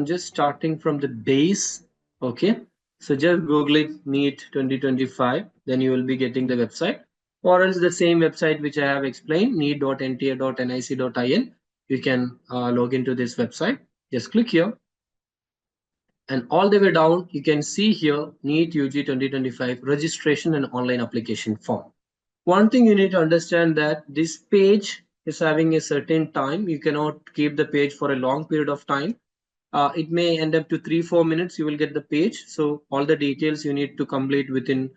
I'm just starting from the base. Okay, so just Google it, NEET 2025, then you will be getting the website, or else the same website which I have explained, neet.nta.nic.in. You can log into this website. Just click here, and all the way down you can see here NEET UG 2025 registration and online application form. One thing you need to understand that this page is having a certain time. You cannot keep the page for a long period of time. It may end up to 3-4 minutes. You will get the page. So all the details you need to complete within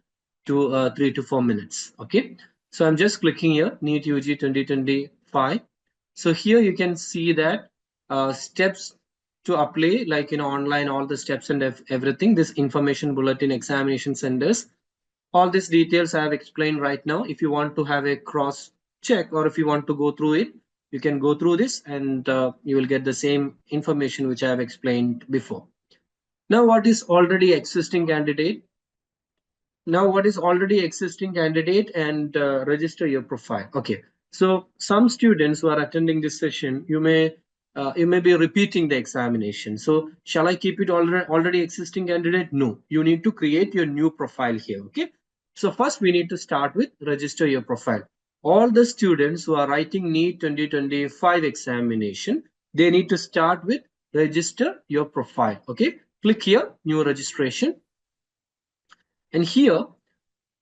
3 to 4 minutes. Okay. So I'm just clicking here, NEET UG 2025. So here you can see that steps to apply, like online, all the steps and everything. This information bulletin, examination centers, all these details I have explained right now. If you want to have a cross check, or if you want to go through it, you can go through this, and you will get the same information which I have explained before. Now, what is already existing candidate? And register your profile. Okay. So some students who are attending this session, you may be repeating the examination. So shall I keep it already existing candidate? No, you need to create your new profile here. Okay. So first we need to start with register your profile. All the students who are writing NEET 2025 examination, they need to start with register your profile. Okay. Click here, new registration. And here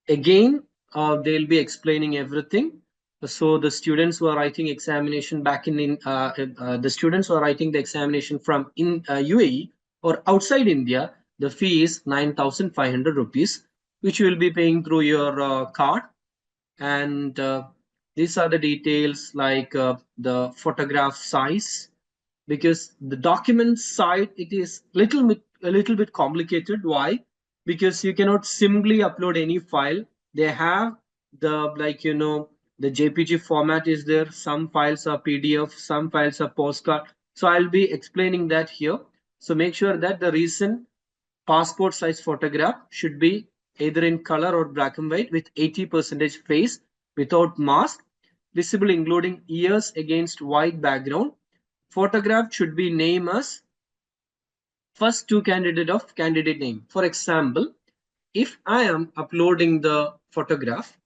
again, they'll be explaining everything. So the students who are writing examination back in the students who are writing the examination from UAE or outside India, the fee is 9,500 rupees, which you will be paying through your card. And these are the details, like the photograph size, because the document side, it is a little bit complicated. Why? Because you cannot simply upload any file. They have the the JPG format is there. Some files are PDF, some files are postcard. So I'll be explaining that here. So make sure that the recent passport size photograph should be either in color or black and white with 80% face, without mask, visible including ears against white background. Photograph should be named as first two candidate of candidate name. For example, if I am uploading the photograph,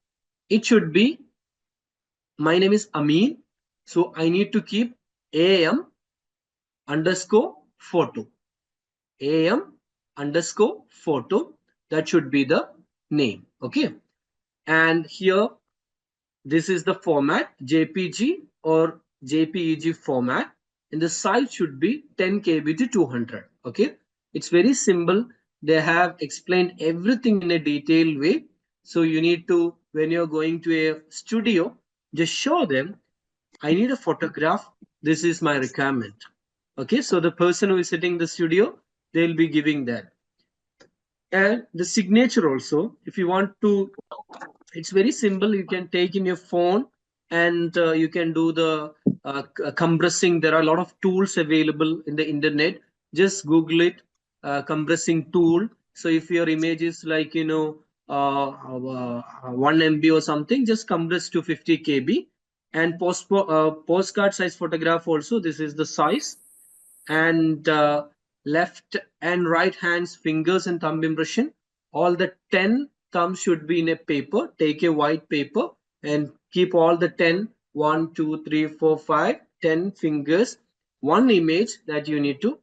it should be, my name is Amin, so I need to keep AM underscore photo. AM underscore photo, that should be the name. Okay. And here, this is the format, JPG or JPEG format, and the size should be 10 KB to 200. Okay. It's very simple. They have explained everything in a detailed way. So you need to, when you're going to a studio, just show them, I need a photograph. This is my requirement. Okay. So the person who is sitting in the studio, they'll be giving that. And the signature also, if you want to, it's very simple. You can take in your phone, and you can do the compressing. There are a lot of tools available in the internet. Just Google it, compressing tool. So if your image is like 1 MB or something, just compress to 50 KB. And postcard size photograph also, this is the size. And left and right hands, fingers and thumb impression, all the 10 thumbs should be in a paper. Take a white paper and keep all the 10, 1 2 3 4 5 10 fingers, one image that you need to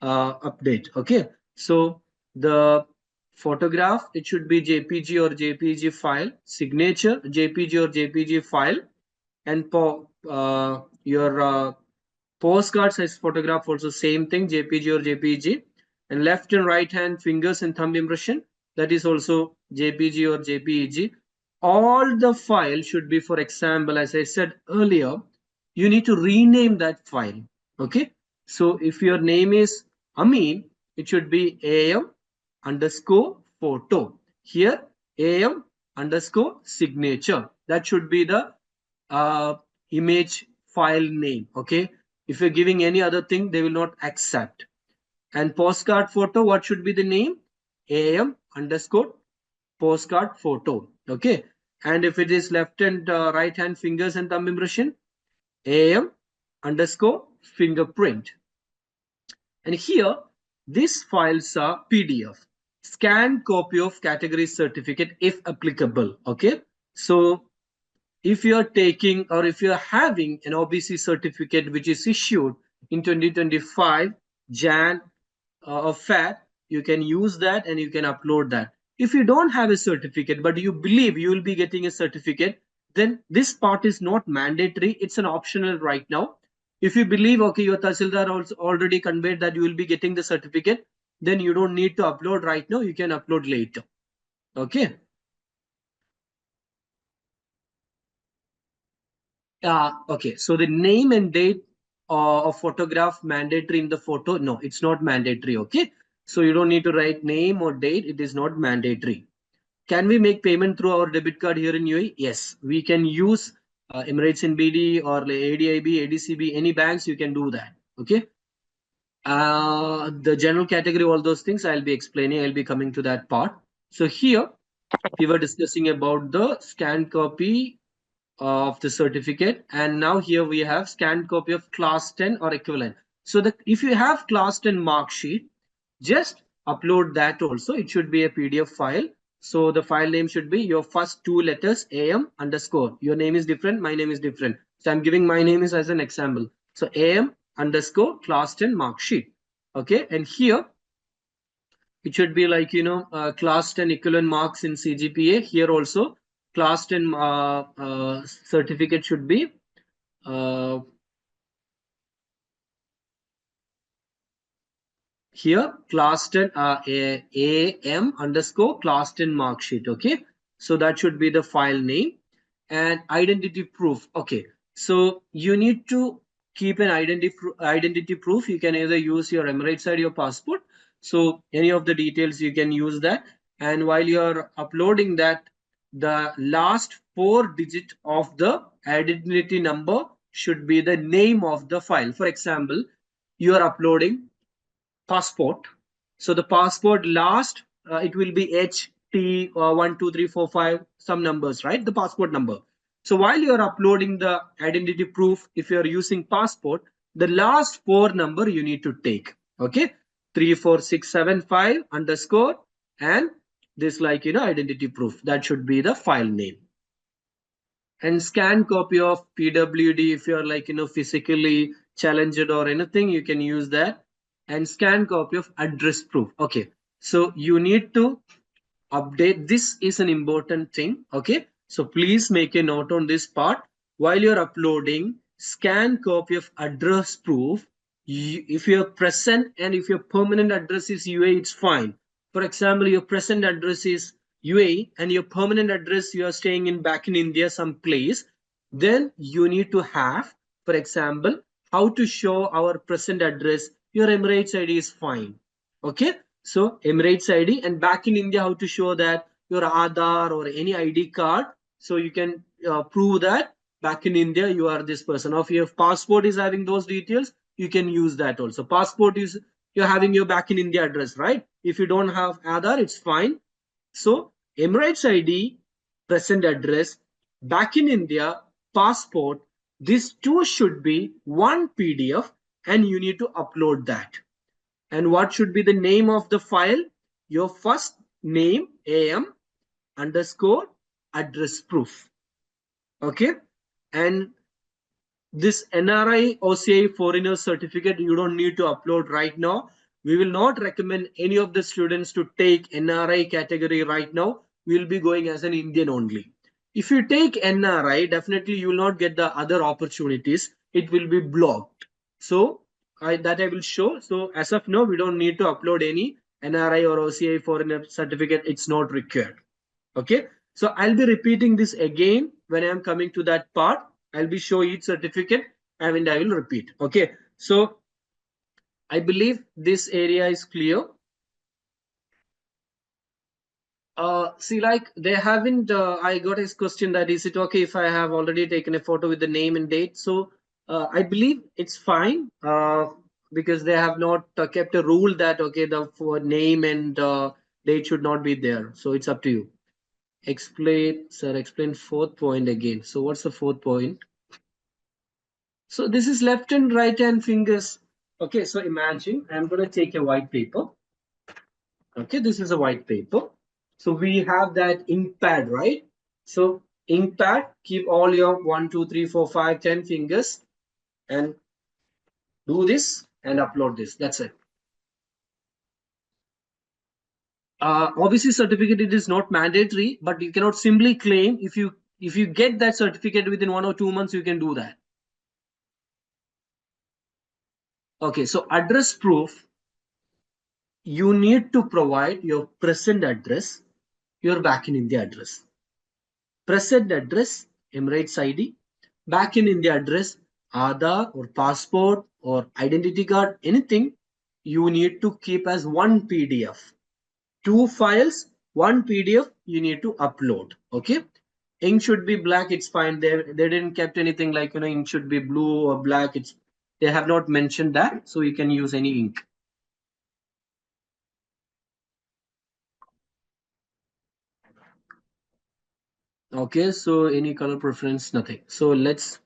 update. Okay, so the photograph, it should be JPG or JPG file. Signature, JPG or JPG file. And your postcard size photograph also same thing, JPG or JPG. And left and right hand, fingers and thumb impression, that is also JPG or JPEG. All the file should be, for example, as I said earlier, you need to rename that file. Okay, so if your name is Amin, it should be AM underscore photo. Here AM underscore signature. That should be the image file name. Okay, if you're giving any other thing, they will not accept. And postcard photo, what should be the name? AM underscore postcard photo. Okay, and if it is left and right hand, fingers and thumb impression, AM underscore fingerprint. And here, these files are PDF. Scanned copy of category certificate if applicable. Okay. So if you are taking or if you are having an OBC certificate which is issued in 2025 Jan or Feb, you can use that and you can upload that. If you don't have a certificate but you believe you will be getting a certificate, then this part is not mandatory. It's an optional right now. If you believe, okay, your Tahsildar also already conveyed that you will be getting the certificate, then you don't need to upload right now. You can upload later. Okay. Okay, so the name and date of photograph mandatory in the photo? No, it's not mandatory. Okay, so you don't need to write name or date. It is not mandatory. Can we make payment through our debit card here in UAE? Yes, we can use Emirates NBD or like ADIB, ADCB, any banks. You can do that. Okay. The general category, all those things I'll be explaining. I'll be coming to that part. So here we were discussing about the scanned copy of the certificate, and now here we have scanned copy of class 10 or equivalent. So that if you have class 10 mark sheet, just upload that also. It should be a PDF file. So the file name should be your first two letters am underscore. Your name is different, my name is different, so I'm giving my name is as an example. So am underscore class 10 mark sheet. Okay, and here it should be like, class 10 equivalent marks in CGPA. Here also class 10 certificate should be uh, here class 10 am underscore class 10 mark sheet. Okay, so that should be the file name. And identity proof. Okay, so you need to keep an identity proof. You can either use your Emirates ID or passport, so any of the details you can use that. And while you are uploading that, the last 4 digit of the identity number should be the name of the file. For example, you are uploading passport. So the passport last, it will be HT 12345, some numbers, right? The passport number. So while you are uploading the identity proof, if you are using passport, the last 4 number you need to take. Okay, 34675 underscore, and this, like, identity proof. That should be the file name. And scan copy of PWD, if you're like, physically challenged or anything, you can use that. And scan copy of address proof. Okay, so you need to update. This is an important thing. Okay, so please make a note on this part. While you're uploading scan copy of address proof, if you're present and if your permanent address is UAE, it's fine. For example, your present address is UAE and your permanent address, you are staying in back in India some place, then you need to have, for example, how to show our present address. Your Emirates ID is fine. Okay, so Emirates ID, and back in India, how to show that? Your Aadhaar or any ID card. So you can prove that back in India you are this person. Or if your passport is having those details, you can use that also. Passport is, you're having your back in India address, right? If you don't have Aadhaar, it's fine. So Emirates ID, present address, back in India, passport, these two should be one PDF, and you need to upload that. And what should be the name of the file? Your first name, am underscore address proof. Okay, and this NRI OCI foreigner certificate, you don't need to upload right now. We will not recommend any of the students to take NRI category right now. We will be going as an Indian only. If you take NRI, definitely you will not get the other opportunities. It will be blocked. So that I will show. So as of now, we don't need to upload any NRI or OCI foreigner certificate. It's not required. Okay, so I'll be repeating this again when I'm coming to that part. I'll be show each certificate and I will repeat. Okay, so I believe this area is clear. See, like they haven't, I got his question that is it okay if I have already taken a photo with the name and date? So I believe it's fine because they have not kept a rule that, okay, the for name and date should not be there. So it's up to you. Explain, sir, explain fourth point again. So what's the fourth point? So this is left and right hand fingers. Okay, so imagine I'm going to take a white paper. Okay, this is a white paper. So we have that ink pad, right? So ink pad, keep all your 1, 2, 3, 4, 5, 10 fingers and do this and upload this. That's it. Obviously, certificate it is not mandatory, but you cannot simply claim if you get that certificate within 1 or 2 months, you can do that. Okay, so address proof, you need to provide your present address, your back in India address. Present address, Emirates ID, back in India address, Aadhaar or passport or identity card, anything you need to keep as one PDF. Two files, one PDF you need to upload. Okay. Ink should be black, it's fine. They didn't kept anything like ink should be blue or black. They have not mentioned that, so you can use any ink. Okay, so any color preference, nothing. So let's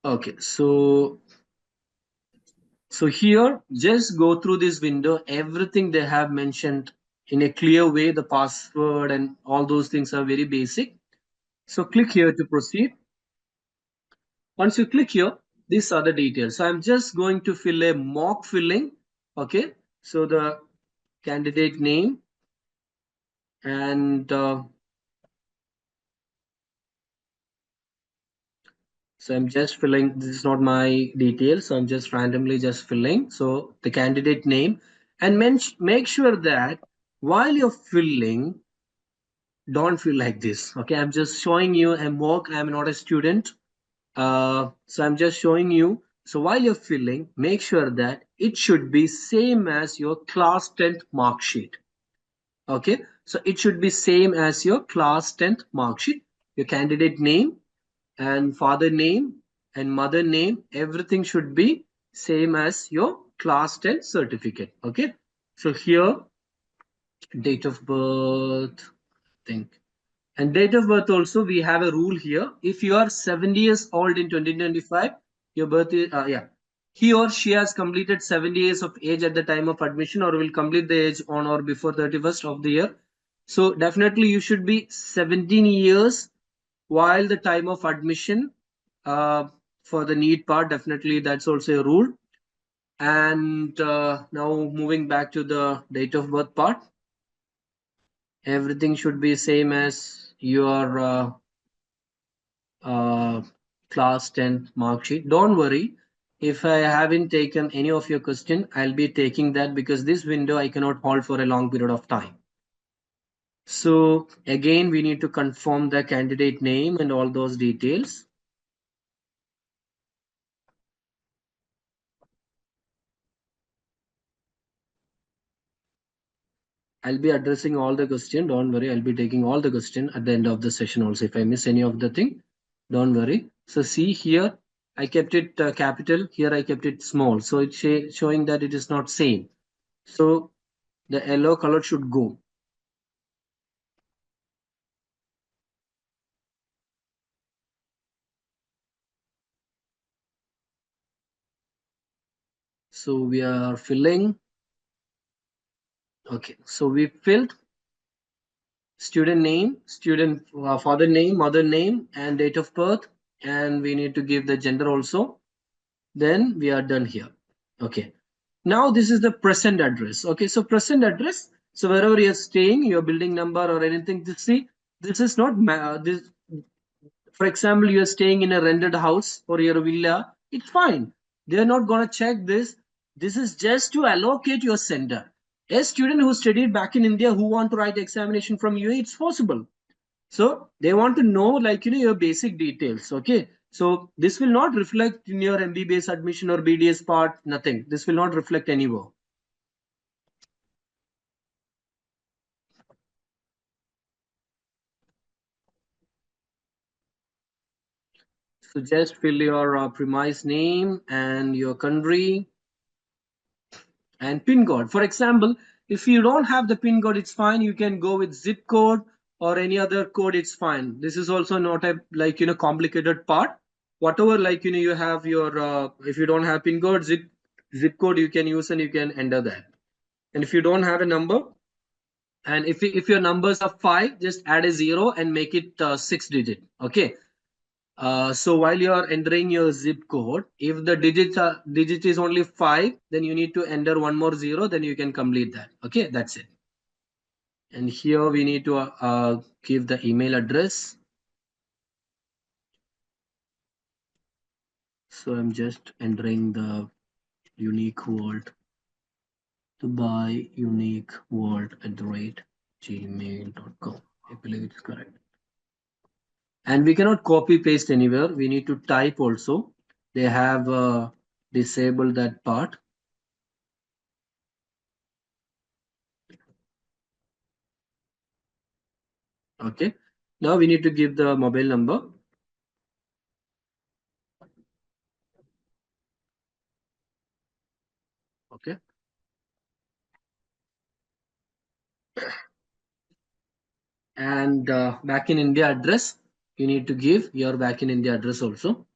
okay, so here just go through this window, everything they have mentioned in a clear way, the password and all those things are very basic. So click here to proceed. Once you click here, these are the details. So I'm just going to fill a mock filling. Okay, so the candidate name and so I'm just filling. This is not my details, so I'm just randomly just filling. So the candidate name and make sure that while you're filling, don't feel like this. Okay, I'm just showing you a mock. I'm not a student. So I'm just showing you. So while you're filling, make sure that it should be same as your class 10th mark sheet. Okay, so it should be same as your class 10th mark sheet. Your candidate name and father name and mother name, everything should be same as your class 10 certificate. Okay, so here date of birth, I think. And date of birth also, we have a rule here. If you are 70 years old in 2025, your birth is, yeah, he or she has completed 70 years of age at the time of admission or will complete the age on or before 31st of the year. So definitely you should be 17 years while the time of admission for the NEET part. Definitely that's also a rule. And now moving back to the date of birth part, everything should be same as your uh, class 10 mark sheet. Don't worry. If I haven't taken any of your question, I'll be taking that because this window I cannot hold for a long period of time. So again, we need to confirm the candidate name and all those details. I'll be addressing all the question. Don't worry. I'll be taking all the question at the end of the session also. If I miss any of the thing, don't worry. So see here, I kept it capital. Here I kept it small. So it's showing that it is not same. So the yellow color should go. So we are filling. Okay, so we filled student name, student father name, mother name, and date of birth, and we need to give the gender also. Then we are done here. Okay. Now this is the present address. Okay, so present address. So wherever you're staying, your building number or anything. See, this is not this. For example, you're staying in a rented house or your villa. It's fine. They're not gonna check this. This is just to allocate your center. A student who studied back in India who want to write examination from UAE, it's possible. So they want to know like your basic details. Okay. So this will not reflect in your MBBS admission or BDS part, nothing. This will not reflect anywhere. So just fill your premise name and your country and pin code. For example, if you don't have the pin code, it's fine. You can go with zip code or any other code. It's fine. This is also not a complicated part. whatever, like, you have your, if you don't have pin code, zip code you can use and you can enter that. And if you don't have a number, and if your numbers are 5, just add a 0 and make it 6 digit. Okay. So while you are entering your zip code, if the digit is only 5, then you need to enter one more 0, then you can complete that. Okay, that's it. And here we need to give the email address. So I'm just entering the unique world to buy unique world @gmail.com. I believe it's correct. And we cannot copy paste anywhere. We need to type also. They have disabled that part. Okay. Now we need to give the mobile number. Okay. And back in India address, you need to give your back in India address also.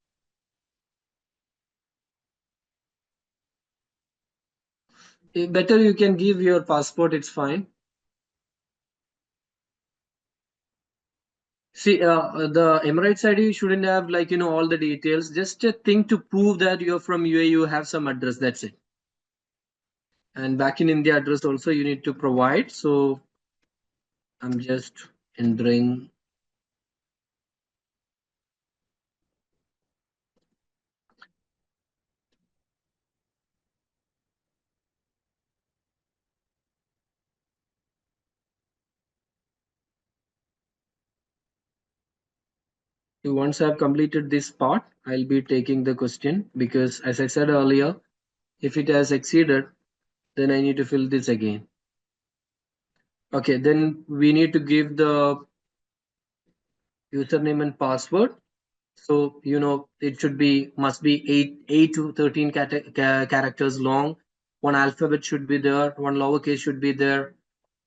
Better you can give your passport, it's fine. See, the Emirates ID shouldn't have, like, all the details. Just a thing to prove that you're from UAE, you have some address. That's it. And back in India address also you need to provide. So I'm just entering. Once I've completed this part, I'll be taking the question, because as I said earlier, if it has exceeded, then I need to fill this again. Okay, then we need to give the username and password. So it must be 8 to 13 characters long. One alphabet should be there, one lowercase should be there,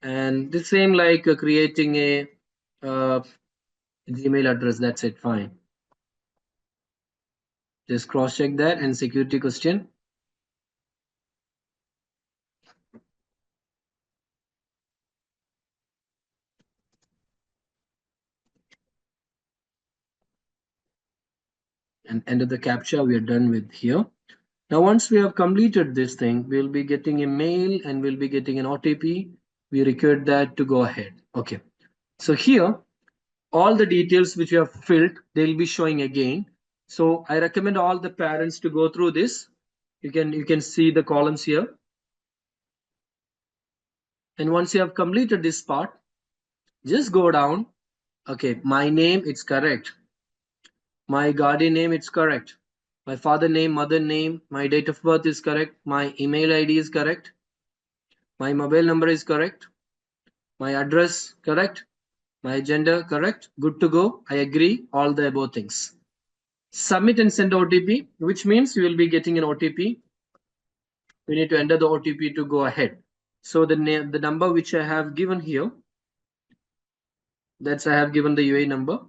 and the same like creating a uh, Gmail address. That's it. Fine. Just cross check that. And security question. And enter the captcha. We are done with here. Now, once we have completed this thing, we'll be getting a mail and we'll be getting an OTP. We record that to go ahead. Okay. So here, all the details which you have filled, they'll be showing again. So I recommend all the parents to go through this. You can see the columns here. And once you have completed this part, just go down. Okay, my name, it's correct. My guardian name, it's correct. My father name, mother name, my date of birth is correct. My email ID is correct. My mobile number is correct. My address correct. My gender correct. Good to go. I agree. All the above things. Submit and send OTP, which means you will be getting an OTP. We need to enter the OTP to go ahead. So the number which I have given here, that's I have given the UAE number.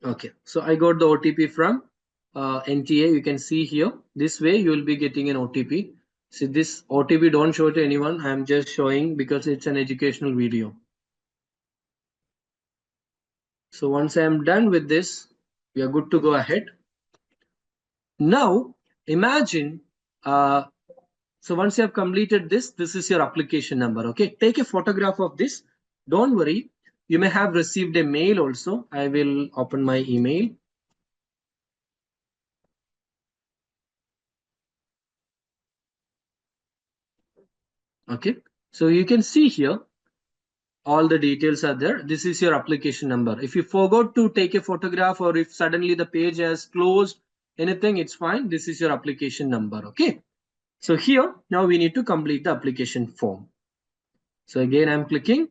Okay, so I got the OTP from NTA. You can see here. This way you will be getting an OTP. See, this OTP don't show to anyone. I'm just showing because it's an educational video. So once I am done with this, we are good to go ahead. Now imagine, so once you have completed this, this is your application number. Okay, take a photograph of this. Don't worry, you may have received a mail also. I will open my email. Okay, so you can see here all the details are there. This is your application number. If you forgot to take a photograph, or if suddenly the page has closed, anything, it's fine. This is your application number. Okay, so here now we need to complete the application form. So again, I'm clicking.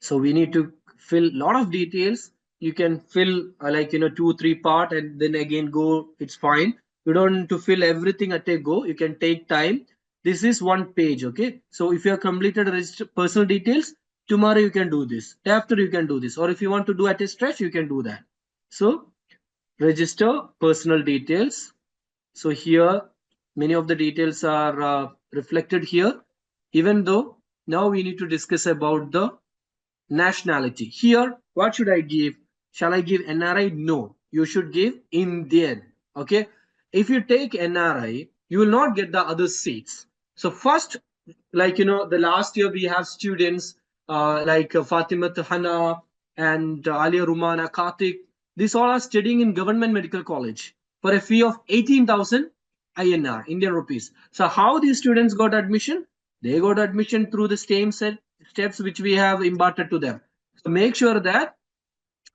So we need to fill a lot of details. You can fill like 2-3 part and then again go. It's fine. You don't need to fill everything at a go. You can take time. This is one page. Okay, so if you have completed personal details, tomorrow you can do this, after you can do this, or if you want to do at a stretch, you can do that. So register personal details. So here, many of the details are reflected here, even though now we need to discuss about the nationality. Here, what should I give? Shall I give NRI? No, you should give Indian. Okay. If you take NRI, you will not get the other seats. So first, like the last year we have students like Fatima Hana and Alia Rumana Karthik. These all are studying in government medical college for a fee of 18,000 INR, Indian rupees. So how these students got admission? They got admission through the same steps which we have imparted to them. So make sure that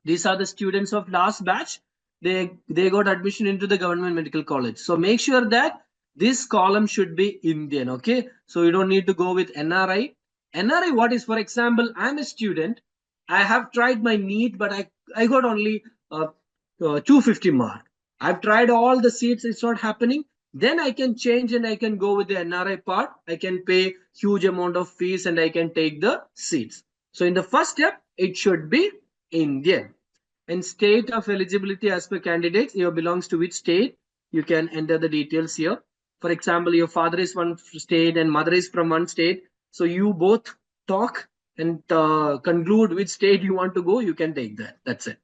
these are the students of last batch. They got admission into the government medical college. So make sure that this column should be Indian. Okay. So you don't need to go with NRI. NRI, what is, for example, I'm a student. I have tried my NEET, but I got only 250 mark. I've tried all the seats. It's not happening. Then I can change and I can go with the NRI part. I can pay huge amount of fees and I can take the seats. So in the first step, it should be Indian. And state of eligibility as per candidates, you belongs to which state, you can enter the details here. For example, your father is one state and mother is from one state. So you both talk and conclude which state you want to go, you can take that. That's it.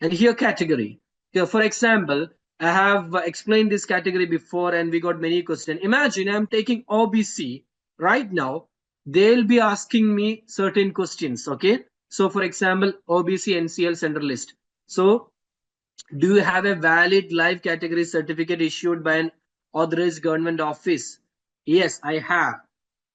And here category. Here, for example, I have explained this category before and we got many questions. Imagine I'm taking OBC right now. They'll be asking me certain questions. Okay. So for example, OBC NCL central list. So do you have a valid live category certificate issued by an authorized government office? Yes, I have.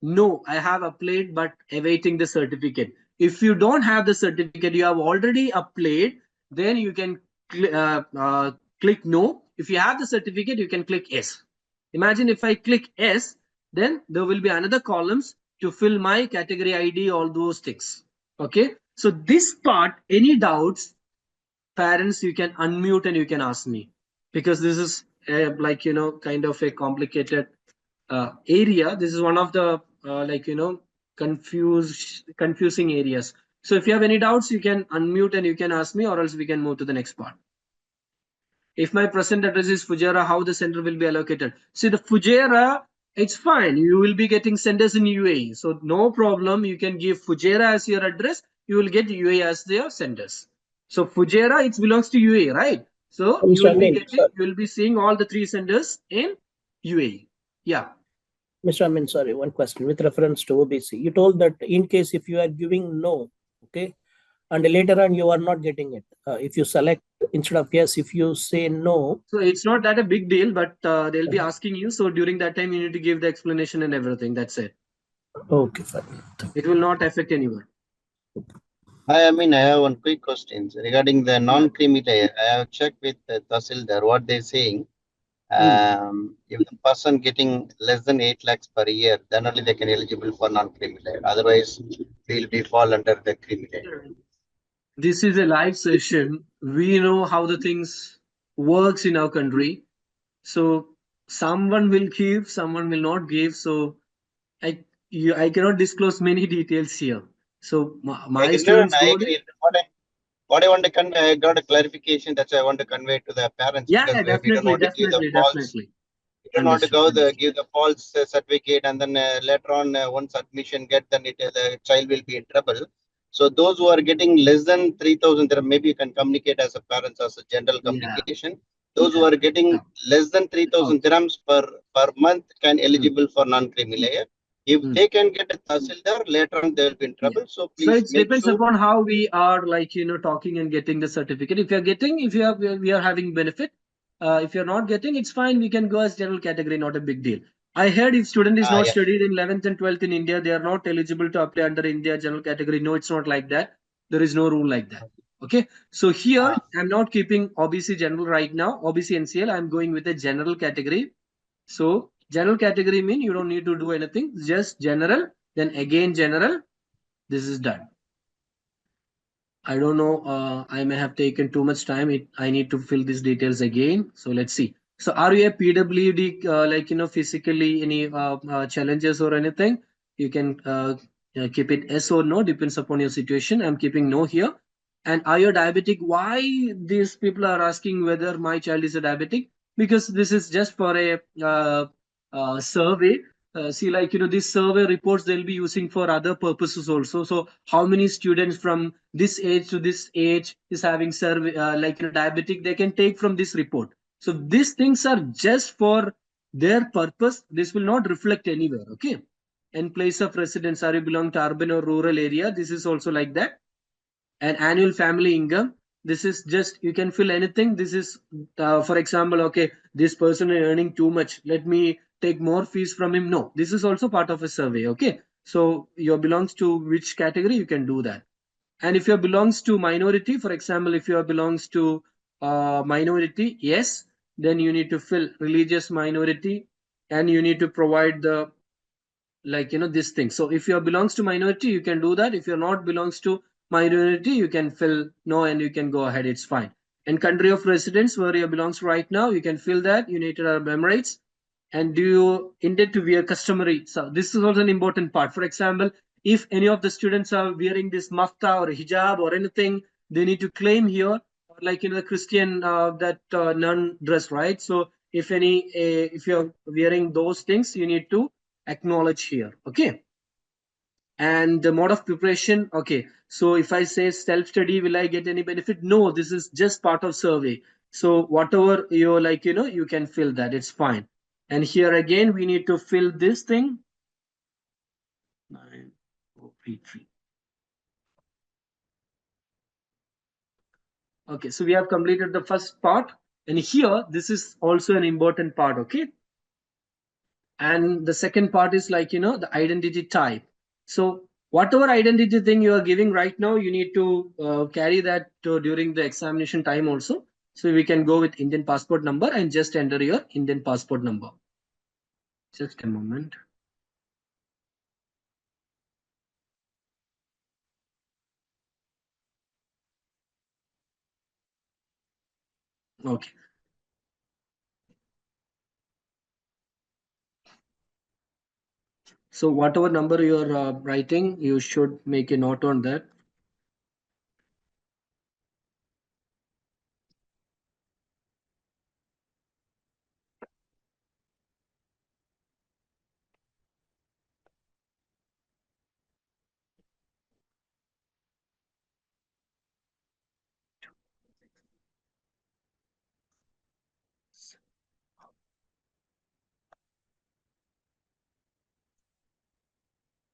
No, I have applied but awaiting the certificate. If you don't have the certificate, you have already applied, then you can click no. If you have the certificate, you can click yes. Imagine if I click yes, then there will be another columns to fill my category ID, all those things. Okay. So this part, any doubts, parents, you can unmute and you can ask me, because this is like kind of a complicated area. This is one of the like confusing areas. So if you have any doubts, you can unmute and you can ask me, or else we can move to the next part. If my present address is Fujairah, how the center will be allocated? See, the Fujairah, it's fine. You will be getting centers in UAE, so no problem. You can give Fujairah as your address. You will get UAE as their centers. So Fujairah, it belongs to UAE, right? So you will be getting, you will be seeing all the 3 centers in UAE. Yeah. Mr. Amin, sorry, one question with reference to OBC. You told that in case if you are giving no, okay, and later on you are not getting it, if you select instead of yes, if you say no. So it's not that a big deal, but they'll be asking you. So during that time, you need to give the explanation and everything. That's it. Okay, fine. It will not affect anyone. I have one quick question regarding the non-creamy layer. I have checked with the Tahsildar what they're saying. If the person getting less than 8 lakhs per year, then only they can eligible for non-creamy layer. Otherwise, will be fall under the creamy layer. This is a live session. We know how the things works in our country. So someone will give, someone will not give. So I cannot disclose many details here. So my students. I agree. What I want to convey, I got a clarification. That's why I want to convey to the parents. Yeah, because we don't want to give the false. We don't want to give the false certificate, and then later on, once admission get, then the child will be in trouble. So those who are getting less than 3,000, there maybe you can communicate as a parents as a general communication. Those who are getting less than 3,000 dirhams per month can eligible for non-creamy layer. If they can get a Tahsildar, later on they will be in trouble. So please it depends upon how we are talking and getting the certificate. If you're getting, we are having benefit. If you're not getting, it's fine. We can go as general category, not a big deal. I heard if student is not studied in 11th and 12th in India, they are not eligible to apply under India general category. No, it's not like that. There is no rule like that. Okay. So here I'm not keeping OBC general right now. OBC NCL, I'm going with a general category. So general category mean you don't need to do anything, just general, then again general. This is done. I don't know. I may have taken too much time. I need to fill these details again. So let's see. So are you a PWD physically any challenges or anything? You can keep it yes or no, depends upon your situation. I'm keeping no here. And are you diabetic? Why these people are asking whether my child is a diabetic? Because this is just for a survey. See, like, these survey reports they'll be using for other purposes also. So how many students from this age to this age is having survey, diabetic, they can take from this report. So these things are just for their purpose. This will not reflect anywhere. Okay. And place of residence, are you belong to urban or rural area? This is also like that. And annual family income, this is just, you can fill anything. This is for example, okay, this person is earning too much, let me take more fees from him. No, this is also part of a survey. Okay, so you belongs to which category, you can do that. And if you belongs to minority, for example, if you belongs to minority, yes, then you need to fill religious minority, and you need to provide the, this thing. So if you belongs to minority, you can do that. If you're not belongs to minority, you can fill no, and you can go ahead, it's fine. And country of residence, where you belongs right now, you can fill that. United Arab Emirates. And do you intend to wear customary? So this is also an important part. For example, if any of the students are wearing this mafta or hijab or anything, they need to claim here, or like the Christian that nun dress, right? So if if you're wearing those things, you need to acknowledge here. Okay. And the mode of preparation, okay, so if I say self-study, will I get any benefit? No, this is just part of survey. So whatever you you can fill that, it's fine. And here again, we need to fill this thing. 9033. Okay, so we have completed the first part. And here, this is also an important part. Okay. And the second part is the identity type. So whatever identity thing you are giving right now, you need to carry that during the examination time also. So we can go with Indian passport number and just enter your Indian passport number. Just a moment. Okay. So whatever number you are writing, you should make a note on that.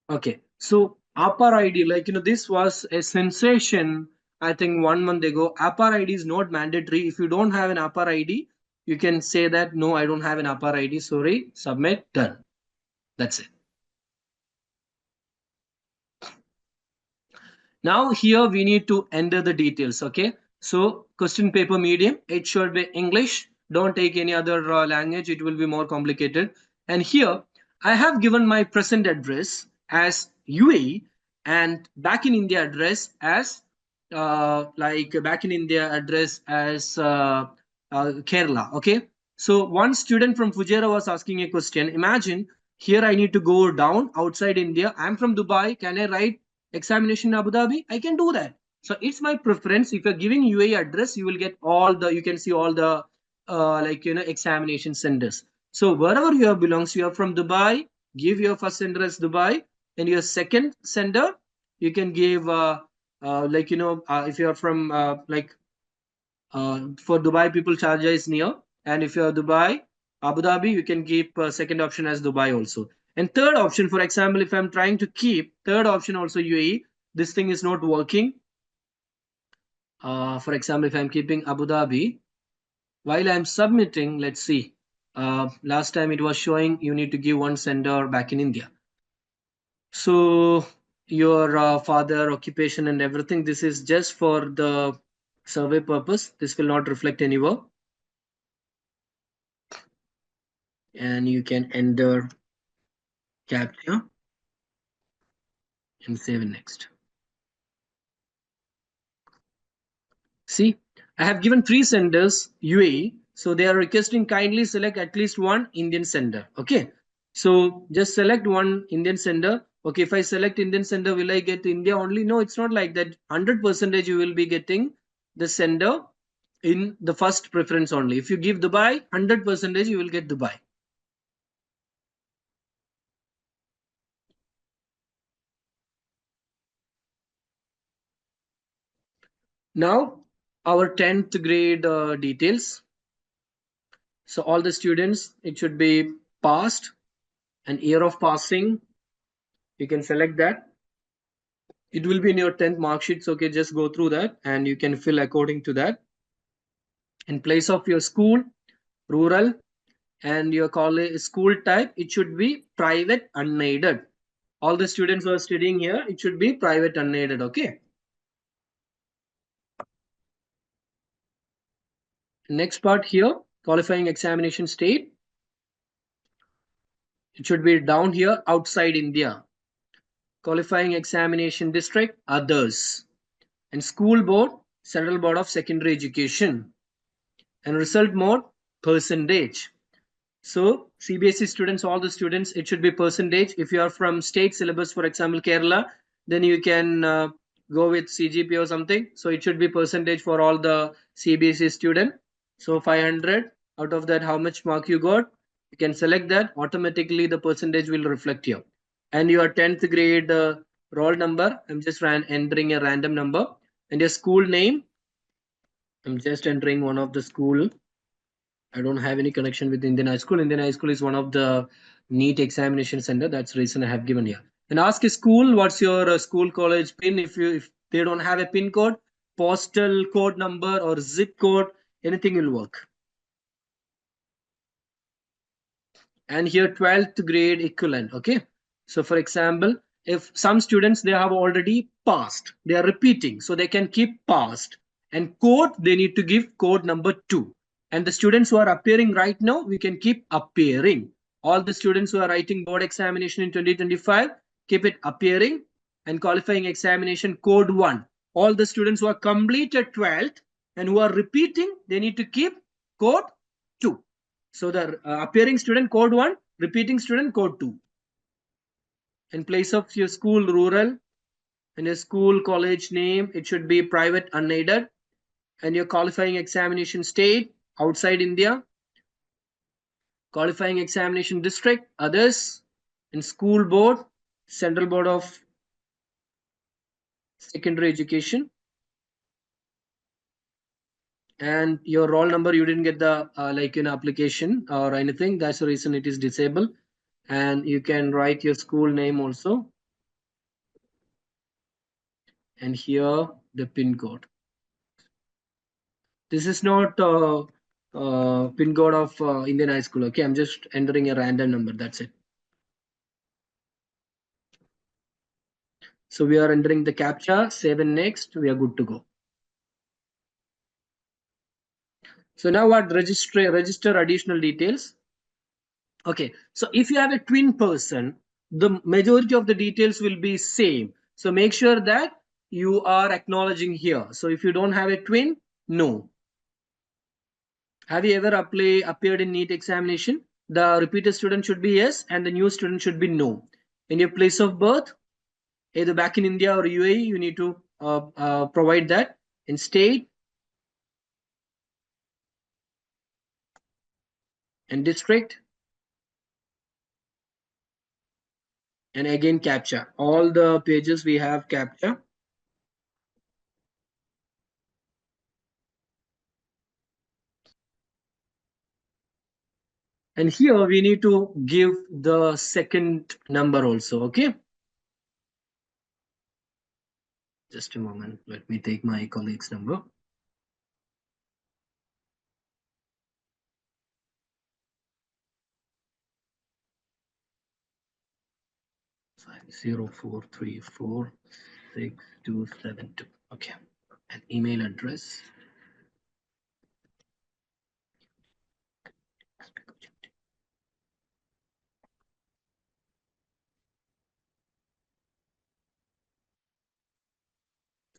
Okay, so APAR ID, this was a sensation, I think 1 month ago. APAR ID is not mandatory. If you don't have an APAR ID, you can say that, no, I don't have an APAR ID. Sorry, submit, done. That's it. Now here we need to enter the details. Okay, so question paper medium, it should be English. Don't take any other language, it will be more complicated. And here I have given my present address as UAE, and back in India address as back in India address as Kerala. Okay, so one student from Fujairah was asking a question. Imagine here I need to go down outside India. I'm from Dubai. Can I write examination in Abu Dhabi? I can do that. So it's my preference. If you're giving UAE address, you will get all the, you can see all the examination centers. So wherever you belongs, you are from Dubai, give your first center as Dubai, and your second center you can give if you are from for Dubai people, Sharjah is near, and if you are Dubai, Abu Dhabi, you can keep second option as Dubai also. And third option, for example, if I'm trying to keep third option also UAE, this thing is not working. For example, if I'm keeping Abu Dhabi, while I'm submitting, let's see. Last time it was showing you need to give one sender back in India. So your father, occupation and everything, this is just for the survey purpose. This will not reflect anywhere. And you can enter captcha and save next. See, I have given 3 senders UAE. So they are requesting kindly select at least one Indian sender. Okay. So just select one Indian sender. Okay, if I select Indian sender, will I get India only? No, it's not like that. 100% you will be getting the sender in the first preference only. If you give Dubai, 100% you will get Dubai. Now, our 10th grade details. So all the students, it should be passed, an year of passing. You can select that. It will be in your 10th mark sheets. Okay, just go through that and you can fill according to that. In place of your school, rural, and your college school type, it should be private unaided. All the students who are studying here, it should be private unaided. Okay. Next part here, qualifying examination state. It should be down here, outside India. Qualifying examination district, others. And school board, Central Board of Secondary Education. And result mode, percentage. So CBSE students, all the students, it should be percentage. If you are from state syllabus, for example, Kerala, then you can go with CGP or something. So it should be percentage for all the CBSE student. So 500 out of that, how much mark you got? You can select that. Automatically, the percentage will reflect here. And your 10th grade roll number, I'm just entering a random number. And your school name, I'm just entering one of the school. I don't have any connection with Indian High School. Indian High School is one of the NEET examination center. That's the reason I have given here. And ask a school, what's your school college pin? If they don't have a pin code, postal code number or zip code, anything will work. And here 12th grade equivalent. Okay. So for example, if some students, they have already passed, they are repeating, so they can keep passed. And code, they need to give code number 2. And the students who are appearing right now, we can keep appearing. All the students who are writing board examination in 2025, keep it appearing. And qualifying examination code 1. All the students who are completed 12th and who are repeating, they need to keep code 2. So the appearing student code 1, repeating student code 2. In place of your school rural and your school college name, it should be private unaided. And your qualifying examination state, outside India. Qualifying examination district, others. And school board, Central Board of Secondary Education. And your roll number, you didn't get the application or anything. That's the reason it is disabled. And you can write your school name also. And here the pin code. This is not pin code of Indian High School. Okay, I'm just entering a random number. That's it. So we are entering the CAPTCHA. Save and next. We are good to go. So now what? Register additional details. Okay, so if you have a twin person, the majority of the details will be same. So make sure that you are acknowledging here. So if you don't have a twin, no. Have you ever appeared in NEET examination? The repeated student should be yes, and the new student should be no. In your place of birth, either back in India or UAE, you need to provide that. In state and district, and again CAPTCHA. All the pages we have CAPTCHA. And here we need to give the second number also. Okay. Just a moment. Let me take my colleague's number. Five 04346272. Okay. An email address.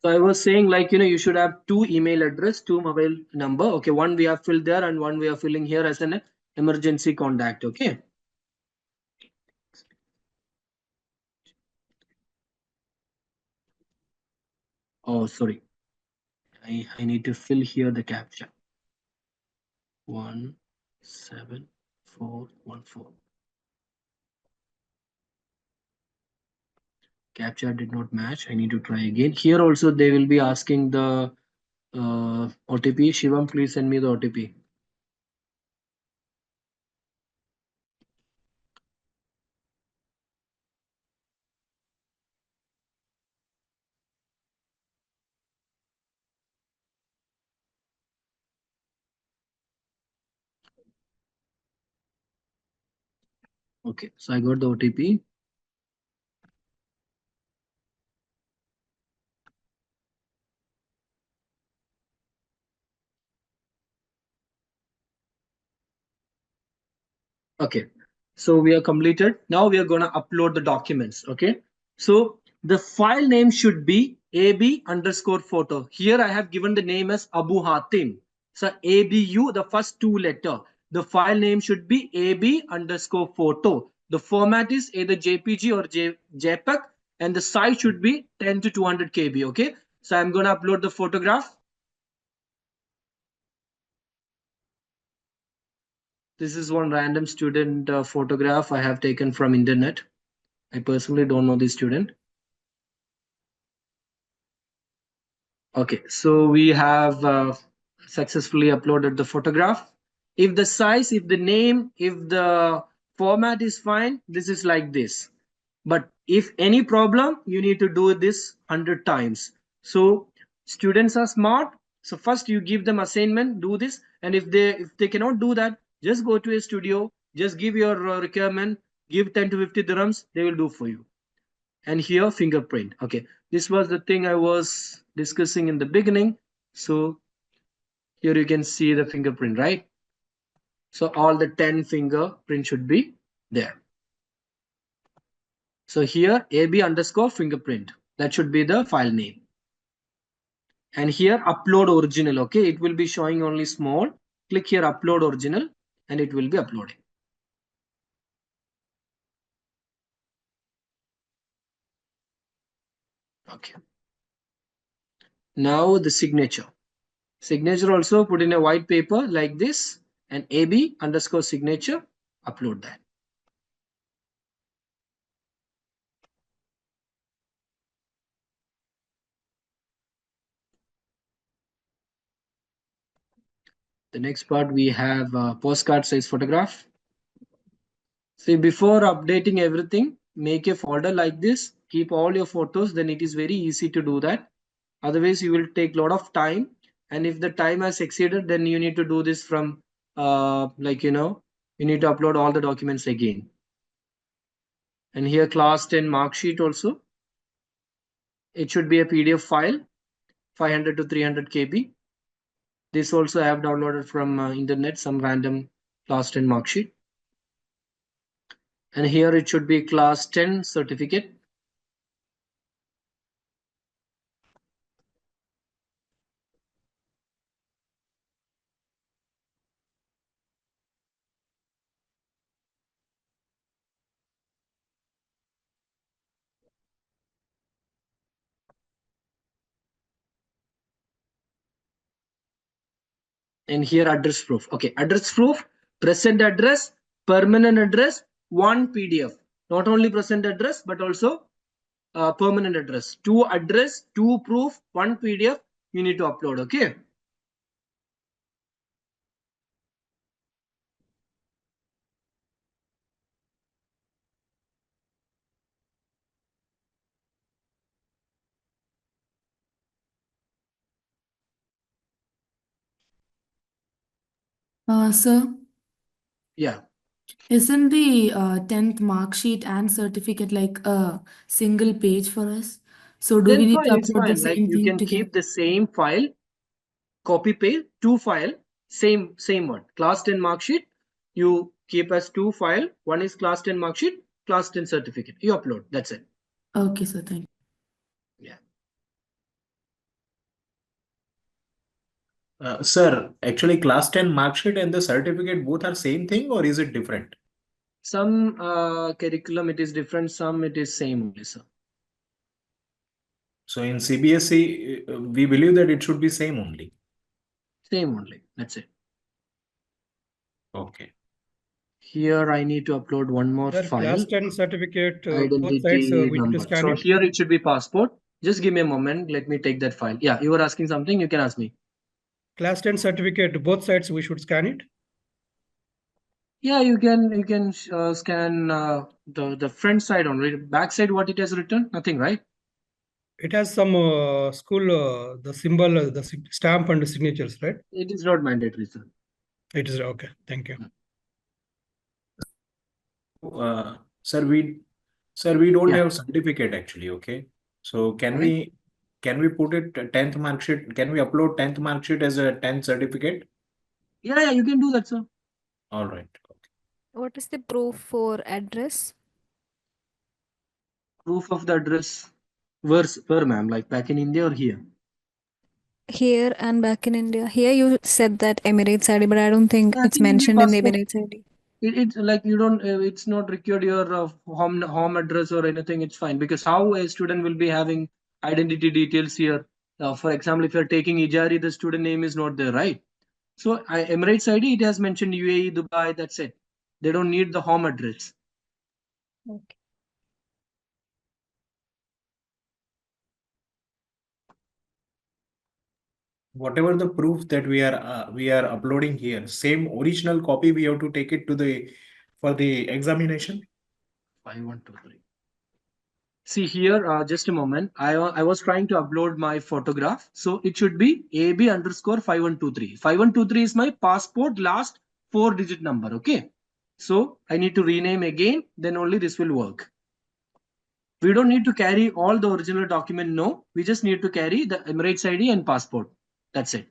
So I was saying, you should have 2 email address, 2 mobile number. Okay, one we have filled there and one we are filling here as an emergency contact. Okay. Oh, sorry. I need to fill here the captcha. 17414. Captcha did not match. I need to try again. Here also they will be asking the OTP. Shivam, please send me the OTP. Okay, so I got the OTP. Okay, so we are completed. Now we are going to upload the documents. Okay, so the file name should be AB_photo. Here I have given the name as Abu Hatim. So ABU, the first two letter. The file name should be AB_photo. The format is either JPG or JPEG, and the size should be 10 to 200 KB. Okay, so I'm going to upload the photograph. This is one random student photograph I have taken from internet. I personally don't know this student. Okay, so we have successfully uploaded the photograph. If the size, if the name, if the format is fine, this is like this. But if any problem, you need to do this 100 times. So students are smart. So first you give them assignment, do this, and if they cannot do that, just go to a studio, just give your requirement, give 10 to 50 dirhams, they will do for you. And here fingerprint. Okay, this was the thing I was discussing in the beginning. So here you can see the fingerprint, right? So all the 10 fingerprint should be there. So here AB_fingerprint, that should be the file name. And here upload original. Okay, it will be showing only small. Click here upload original and it will be uploading. Okay, now the signature. Signature also put in a white paper like this, and AB_signature, upload that. The next part we have postcard size photograph. See, before updating everything, make a folder like this, keep all your photos, then it is very easy to do that. Otherwise you will take a lot of time, and if the time has exceeded, then you need to do this from you need to upload all the documents again. And here class 10 mark sheet also, it should be a PDF file, 500 to 300 KB. This also I have downloaded from internet, some random class 10 mark sheet. And here it should be class 10 certificate. And here address proof. Okay, address proof, present address, permanent address, one PDF. Not only present address, but also permanent address. Two address, two proof, one PDF you need to upload. Okay. Sir, Yeah. isn't the 10th mark sheet and certificate like a single page for us? So do we Then need fine, to it's upload the fine. Like same you thing can together? keep the same file, copy paste, two file, same one. Class 10 mark sheet, you keep as two file. One is class 10 mark sheet, class 10 certificate. You upload. That's it. Okay, sir, thank you. Yeah. Sir, actually class 10 mark sheet and the certificate both are same thing or is it different? Some curriculum it is different, some it is same only, sir. So in CBSE, we believe that it should be same only. Same only. That's it. Okay. Here I need to upload one more Sir, file. class 10 certificate, both Identity sides we need to number. scan So it. here it should be passport. Just give me a moment. Let me take that file. Yeah, you were asking something. You can ask me. Class 10 certificate, both sides we should scan it. Yeah, you can scan the front side only. Back side, what it has written? Nothing, right? It has some school, the symbol, stamp and the signatures, right? It is not mandatory, sir. It is okay. Thank you. Sir, we don't Yeah. have certificate actually. Okay. So can Alright. we put it 10th mark sheet? Can we upload 10th mark sheet as a 10th certificate? Yeah, you can do that, sir. All right. Okay. What is the proof for address? Proof of the address. Where, ma'am? Like back in India or here? Here and back in India. Here you said that Emirates ID, but I don't think Yeah, I it's think in the mentioned in the passport. Emirates ID. It's like you don't. It's not required your home address or anything. It's fine because how a student will be having identity details here. For example, if you're taking Ijari, the student name is not there, right? So Emirates ID, it has mentioned UAE, Dubai. That's it. They don't need the home address. Okay. Whatever the proof that we are uploading here, same original copy we have to take it to for the examination. 5123. See here, just a moment. I was trying to upload my photograph. So it should be AB_5123. 5123 is my passport last 4-digit number. Okay. So I need to rename again. Then only this will work. We don't need to carry all the original document. No, we just need to carry the Emirates ID and passport. That's it.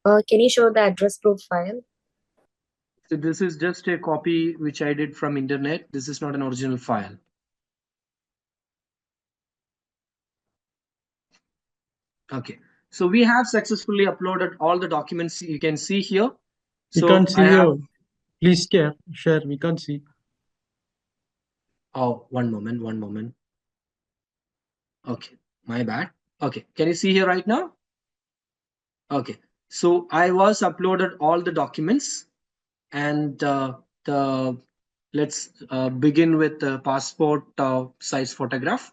Can you show the address proof file? So this is just a copy which I did from internet. This is not an original file. Okay, so we have successfully uploaded all the documents you can see here. We So can't see I have. Please share. We can't see. Oh, one moment. Okay, my bad. Okay, can you see here right now? Okay, so I was uploaded all the documents and let's begin with the passport size photograph.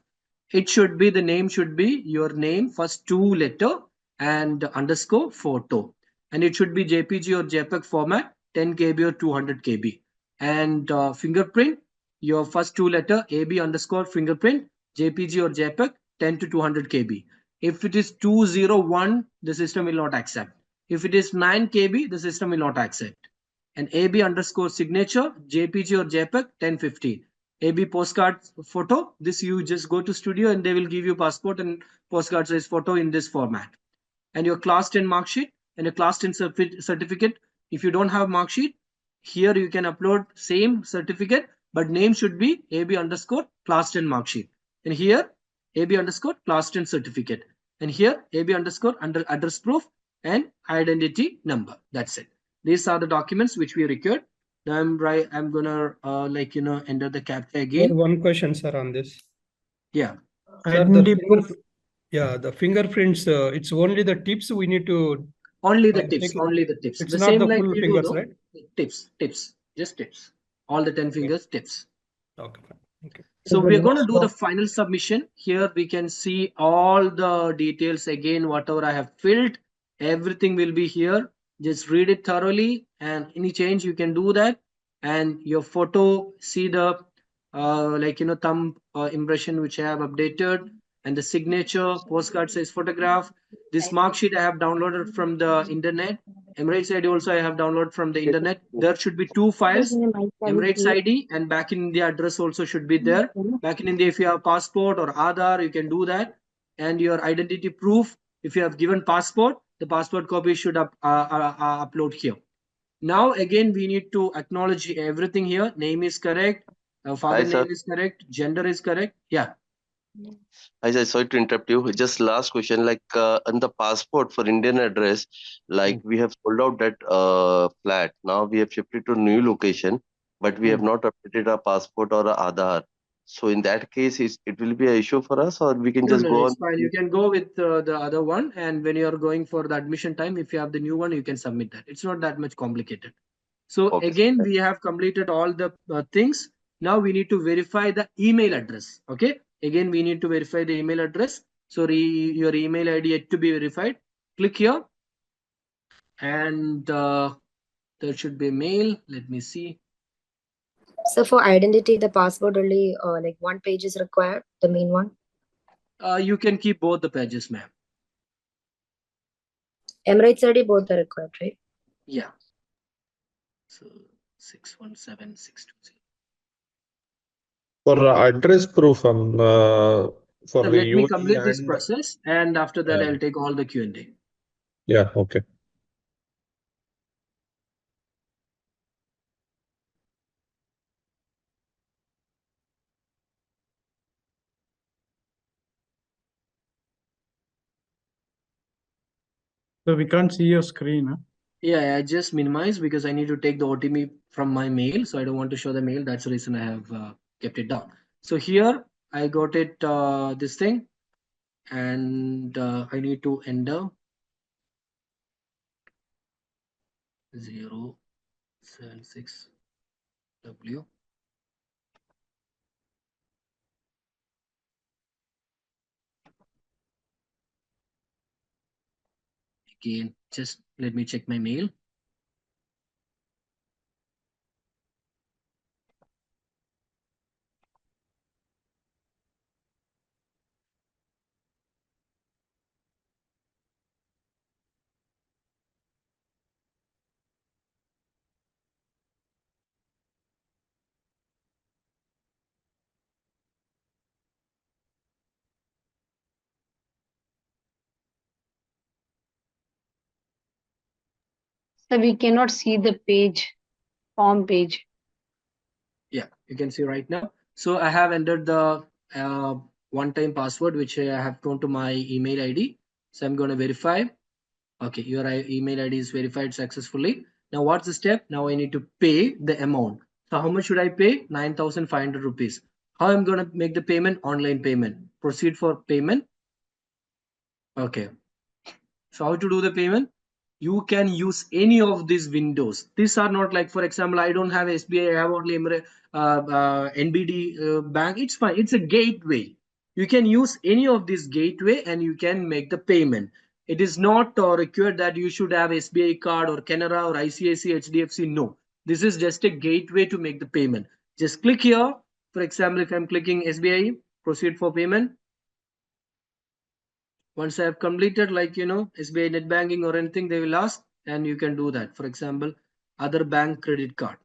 It should be, the name should be your name, first 2 letter and underscore photo. And it should be JPG or JPEG format, 10 KB or 200 KB. And fingerprint, your first 2 letter, AB_ fingerprint, JPG or JPEG, 10 to 200 KB. If it is 201, the system will not accept. If it is 9 KB, the system will not accept. And AB_signature, JPG or JPEG, 1050. AB postcard photo, this you just go to studio and they will give you passport and postcard size photo in this format. And your class 10 mark sheet and your class 10 certificate. If you don't have mark sheet, here you can upload same certificate, but name should be AB_class 10 mark sheet. And here AB_class 10 certificate. And here AB_ address proof and identity number. That's it. These are the documents which we required. Now I'm gonna enter the captcha again. One question, sir, on this. Yeah. Sir, the fingerprints, it's only the tips we need to. Only the tips. Only the tips. It's the not same the like full we fingers, do, no? right? Tips. Just tips. All the 10 fingers, tips. Okay. Okay. So we're going to do the final submission. Here we can see all the details again, whatever I have filled, everything will be here. Just read it thoroughly and any change you can do that. And your photo, see the thumb impression which I have updated and the signature, postcard size photograph. This mark sheet I have downloaded from the internet. Emirates ID also I have downloaded from the internet. There should be 2 files. Emirates ID and back in India address also should be there. Back in India, if you have passport or Aadhaar, you can do that. And your identity proof, if you have given passport, the passport copy should upload here. Now again, we need to acknowledge everything here. Name is correct. Father name is correct. Gender is correct. Yeah. Hi, sir. Sorry to interrupt you. Just last question, like on the passport for Indian address, like we have sold out that flat. Now we have shifted to new location, but we have not updated our passport or our Aadhaar. So in that case, it will be an issue for us, or we can No, just no, no, go it's on. fine. You can go with the other one, and when you are going for the admission time, if you have the new one, you can submit that. It's not that much complicated. So Okay. again, we have completed all the things. Now we need to verify the email address. Okay. Again, we need to verify the email address. So your email ID yet to be verified. Click here, and there should be a mail. Let me see. So for identity, the password only like one page is required, the main one. You can keep both the pages, ma'am. Emirates ID both are required, right? Yeah. So 617620. For address proof, for So the let me UAE complete this and process, and after that, I'll take all the Q&A. yeah, okay. So we can't see your screen. Huh? Yeah, I just minimize because I need to take the OTP from my mail, so I don't want to show the mail. That's the reason I have kept it down. So here I got it, this thing, and I need to enter 076W. Again, just let me check my mail. So we cannot see the page, form page. Yeah, you can see right now. So I have entered the one-time password, which I have thrown to my email ID. So I'm going to verify. Okay, your email ID is verified successfully. Now what's the step? Now I need to pay the amount. So how much should I pay? 9,500 rupees. How I'm going to make the payment? Online payment. Proceed for payment. Okay. So how to do the payment? You can use any of these windows. These are not like, for example, I don't have SBI, I have only NBD bank. It's fine. It's a gateway. You can use any of this gateway and you can make the payment. It is not required that you should have SBI card or Canara or ICICI, HDFC. No, this is just a gateway to make the payment. Just click here. For example, if I'm clicking SBI, proceed for payment. Once I have completed, like, SBI net banking or anything, they will ask, and you can do that. For example, other bank credit card.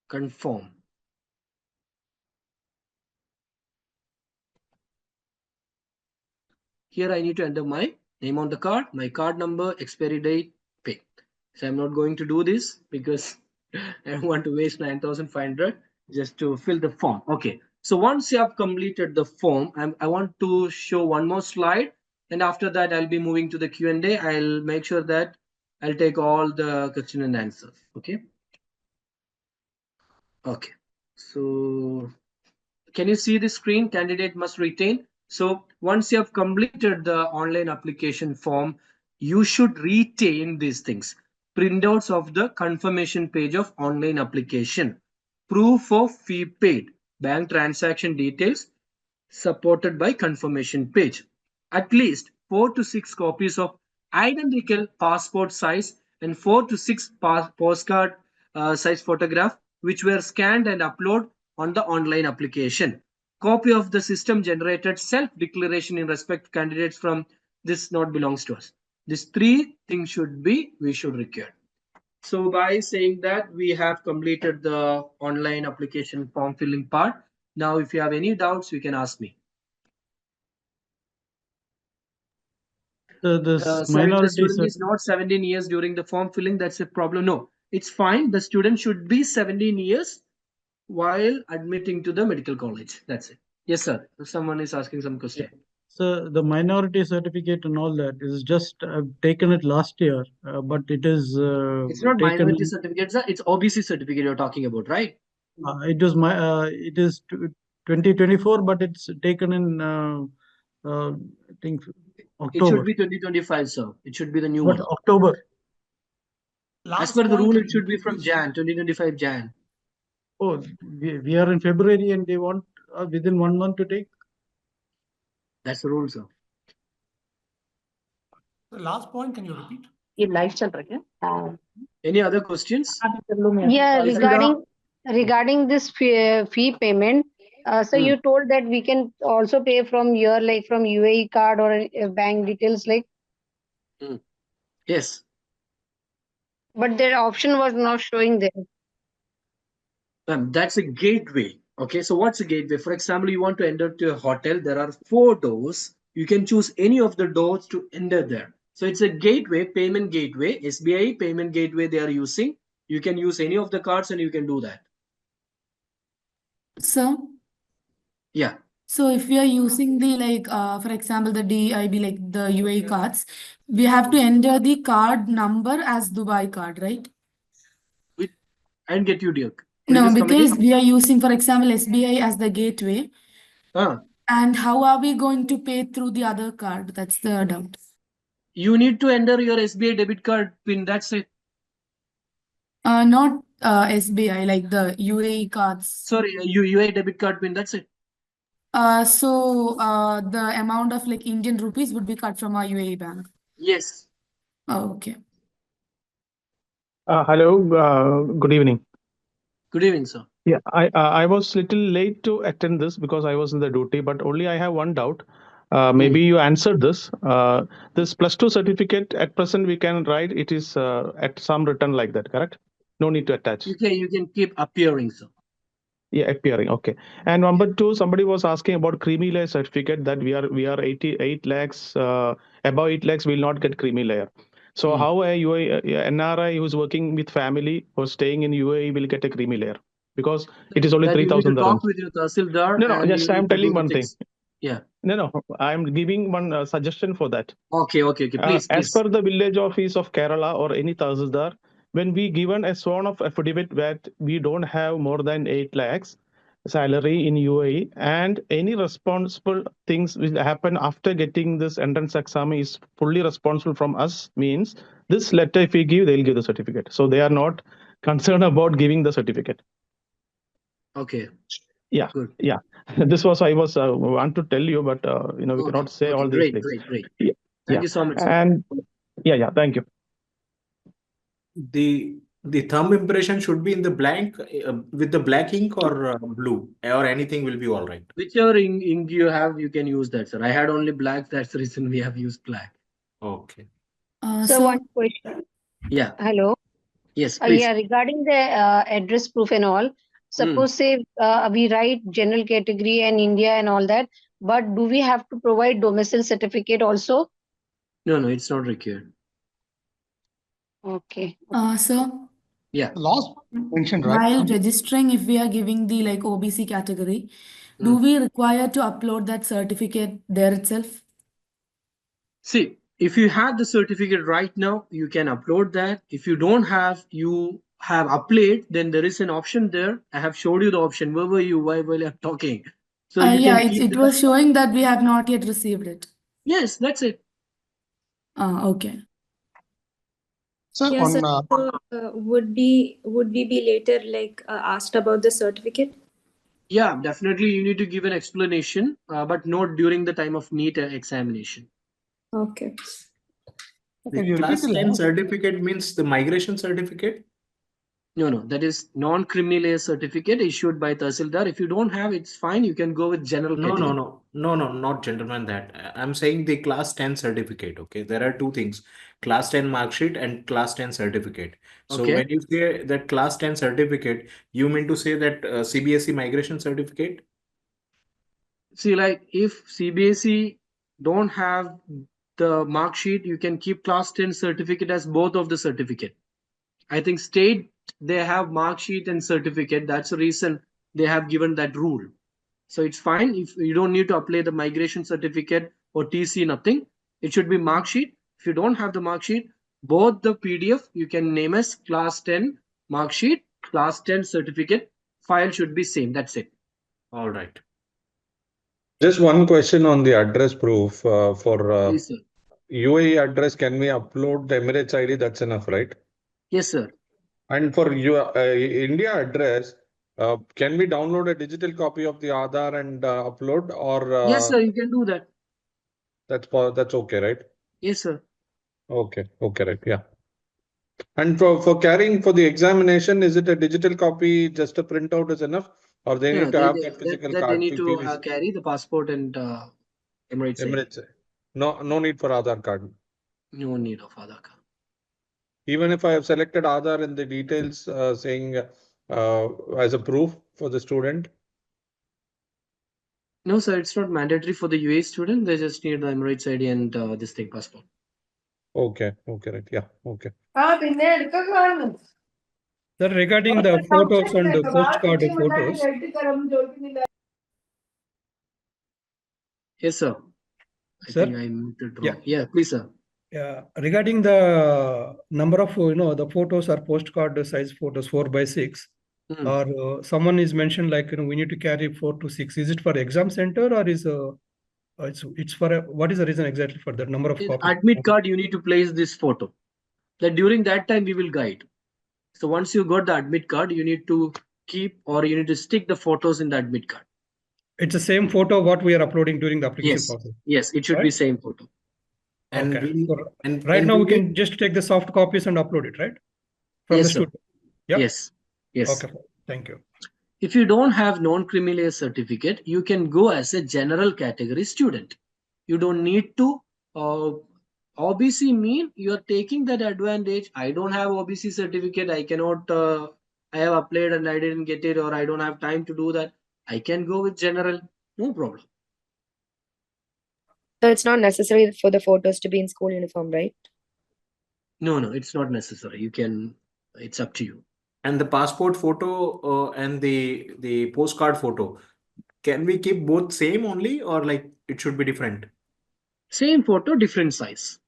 Confirm. Here I need to enter my name on the card, my card number, expiry date, pay. So I'm not going to do this because I don't want to waste 9,500 just to fill the form. Okay. So once you have completed the form, I want to show one more slide. And after that, I'll be moving to the Q&A. I'll make sure that I'll take all the question and answers. Okay. Okay. So can you see the screen? Candidate must retain. So once you have completed the online application form, you should retain these things. Printouts of the confirmation page of online application, proof of fee paid, bank transaction details supported by confirmation page. At least 4 to 6 copies of identical passport size and 4 to 6 postcard size photograph which were scanned and uploaded on the online application. Copy of the system generated self-declaration in respect to candidates from this not belongs to us. These three things we should require. So by saying that, we have completed the online application form filling part. Now, if you have any doubts, you can ask me. This Sir, if the minority student is not 17 years during the form filling, that's a problem. No, it's fine. The student should be 17 years while admitting to the medical college. That's it. Yes, sir. Someone is asking some question. So the minority certificate and all that is just I've taken it last year, but it is It's not taken minority in, certificate, sir. It's OBC certificate you're talking about, right? It is 2024, but it's taken in I think It October. should be 2025, sir. It should be the new But one. October. As per the rule, it should be from Jan, 2025 Jan. Oh, we are in February and they want within 1 month to take. That's the rule, sir. The last point, can you repeat? ये live चल रहा है Any other questions? Yeah, regarding this fee payment, so you told that we can also pay from your like from UAE card or bank details like, Yes. but their option was not showing there. That's a gateway. Okay, so what's a gateway? For example, you want to enter to a hotel. There are 4 doors. You can choose any of the doors to enter there. So it's a gateway, payment gateway, SBI payment gateway they are using. You can use any of the cards and you can do that. So, Yeah. so if we are using the like, for example, the DIB, like the UAE cards, we have to enter the card number as Dubai card, right? I didn't get you, dear. No, because we are using, for example, SBI as the gateway. And how are we going to pay through the other card? That's the doubt. You need to enter your SBI debit card PIN. That's it. Not SBI, like the UAE cards. Sorry, UAE debit card PIN. That's it. So the amount of like Indian rupees would be cut from our UAE bank. Yes. Oh, okay. Hello, good evening. Good evening, sir. Yeah, I was little late to attend this because I was in the duty, but only I have one doubt. Maybe you answered this. This +2 certificate at present we can write it is at some written like that, correct? No need to attach. You can keep appearing, sir. Yeah, appearing. Okay. And number 2, somebody was asking about creamy layer certificate that we are 88 lakhs above 8 lakhs will not get creamy layer. So how a NRI who's working with family or staying in UAE will get a creamy layer? Because it is only 3,000 dirhams. Talk with your Tahsildar. No, just I'm telling one thing. Yeah. No, I'm giving one suggestion for that. Okay. Please. As per the village office of Kerala or any Tahsildar, when we given a sworn of affidavit that we don't have more than 8 lakhs salary in UAE and any responsible things will happen after getting this entrance exam is fully responsible from us, means this letter if we give, they'll give the certificate. So they are not concerned about giving the certificate. Okay. Yeah. Good. Yeah. This was I was want to tell you, but we cannot say all these things. Great. Yeah. Thank you so much, sir. And yeah, thank you. The thumb impression should be in the blank with the black ink or blue, or anything will be all right. Whichever ink you have, you can use that, sir. I had only black. That's the reason we have used black. Okay. So one question. Yeah. Hello. Yes, please. Yeah, regarding the address proof and all. Suppose say we write general category and India and all that, but do we have to provide domicile certificate also? No, it's not required. Okay. So yeah. Last mentioned, right? While registering, if we are giving the like OBC category, do we require to upload that certificate there itself? See, if you have the certificate right now, you can upload that. If you don't have, you have applied, then there is an option there. I have showed you the option. Where were you? Why were you talking? So yeah, it was showing that we have not yet received it. Yes, that's it. Okay. So Yes, would we be later like asked about the certificate? Yeah, definitely you need to give an explanation, but not during the time of NEET examination. Okay. The class 10 certificate means the migration certificate? No, that is non-criminal layer certificate issued by Tahsildar. If you don't have, it's fine. You can go with general category. No, not gentlemen that. I'm saying the class 10 certificate, okay? There are two things, class 10 mark sheet and class 10 certificate. So when you say that class 10 certificate, you mean to say that CBSE migration certificate? See, like if CBSE don't have the mark sheet, you can keep class 10 certificate as both of the certificate. I think state, they have mark sheet and certificate. That's the reason they have given that rule. So it's fine if you don't need to apply the migration certificate or TC, nothing. It should be mark sheet. If you don't have the mark sheet, both the PDF you can name as class 10 mark sheet, class 10 certificate. file should be same. That's it. All right. Just one question on the address proof for Please, sir. UAE address. Can we upload the Emirates ID? That's enough, right? Yes, sir. And for your India address, can we download a digital copy of the Aadhaar and upload, or Yes, sir. You can do that. that's okay, right? Yes, sir. Okay, right, yeah. And for carrying for the examination, is it a digital copy, just a printout is enough, or they Yeah, need to have that physical they card, need to PVC? carry the passport and Emirates ID. Emirates. No need for Aadhaar card. No need of Aadhaar card. Even if I have selected Aadhaar in the details, saying as a proof for the student. No, sir, it's not mandatory for the UAE student. They just need the Emirates ID and this thing passport. Okay, right, yeah, okay. Sir, regarding the photos and the postcard photos. Yes, sir. I Sir? think I muted wrong. Yeah, please, sir. Yeah, regarding the number of the photos or postcard size photos 4x6, or someone is mentioned like we need to carry 4 to 6. Is it for exam center, or is it's for what is the reason exactly for that number of In copies? admit card, you need to place this photo. That during that time we will guide. So once you got the admit card, you need to keep or you need to stick the photos in the admit card. It's the same photo what we are uploading during the application process. Yes, it should be same photo. And Okay. Right now we can just take the soft copies and upload it, right? From Yes, the sir. student. Yeah. Yes. Okay. Thank you. If you don't have non-creamy layer certificate, you can go as a general category student. You don't need to OBC mean you are taking that advantage. I don't have OBC certificate. I cannot. I have applied and I didn't get it, or I don't have time to do that. I can go with general. No problem. So it's not necessary for the photos to be in school uniform, right? No, it's not necessary. You can. It's up to you. And the passport photo and the postcard photo, can we keep both same only, or like it should be different? Same photo, different size.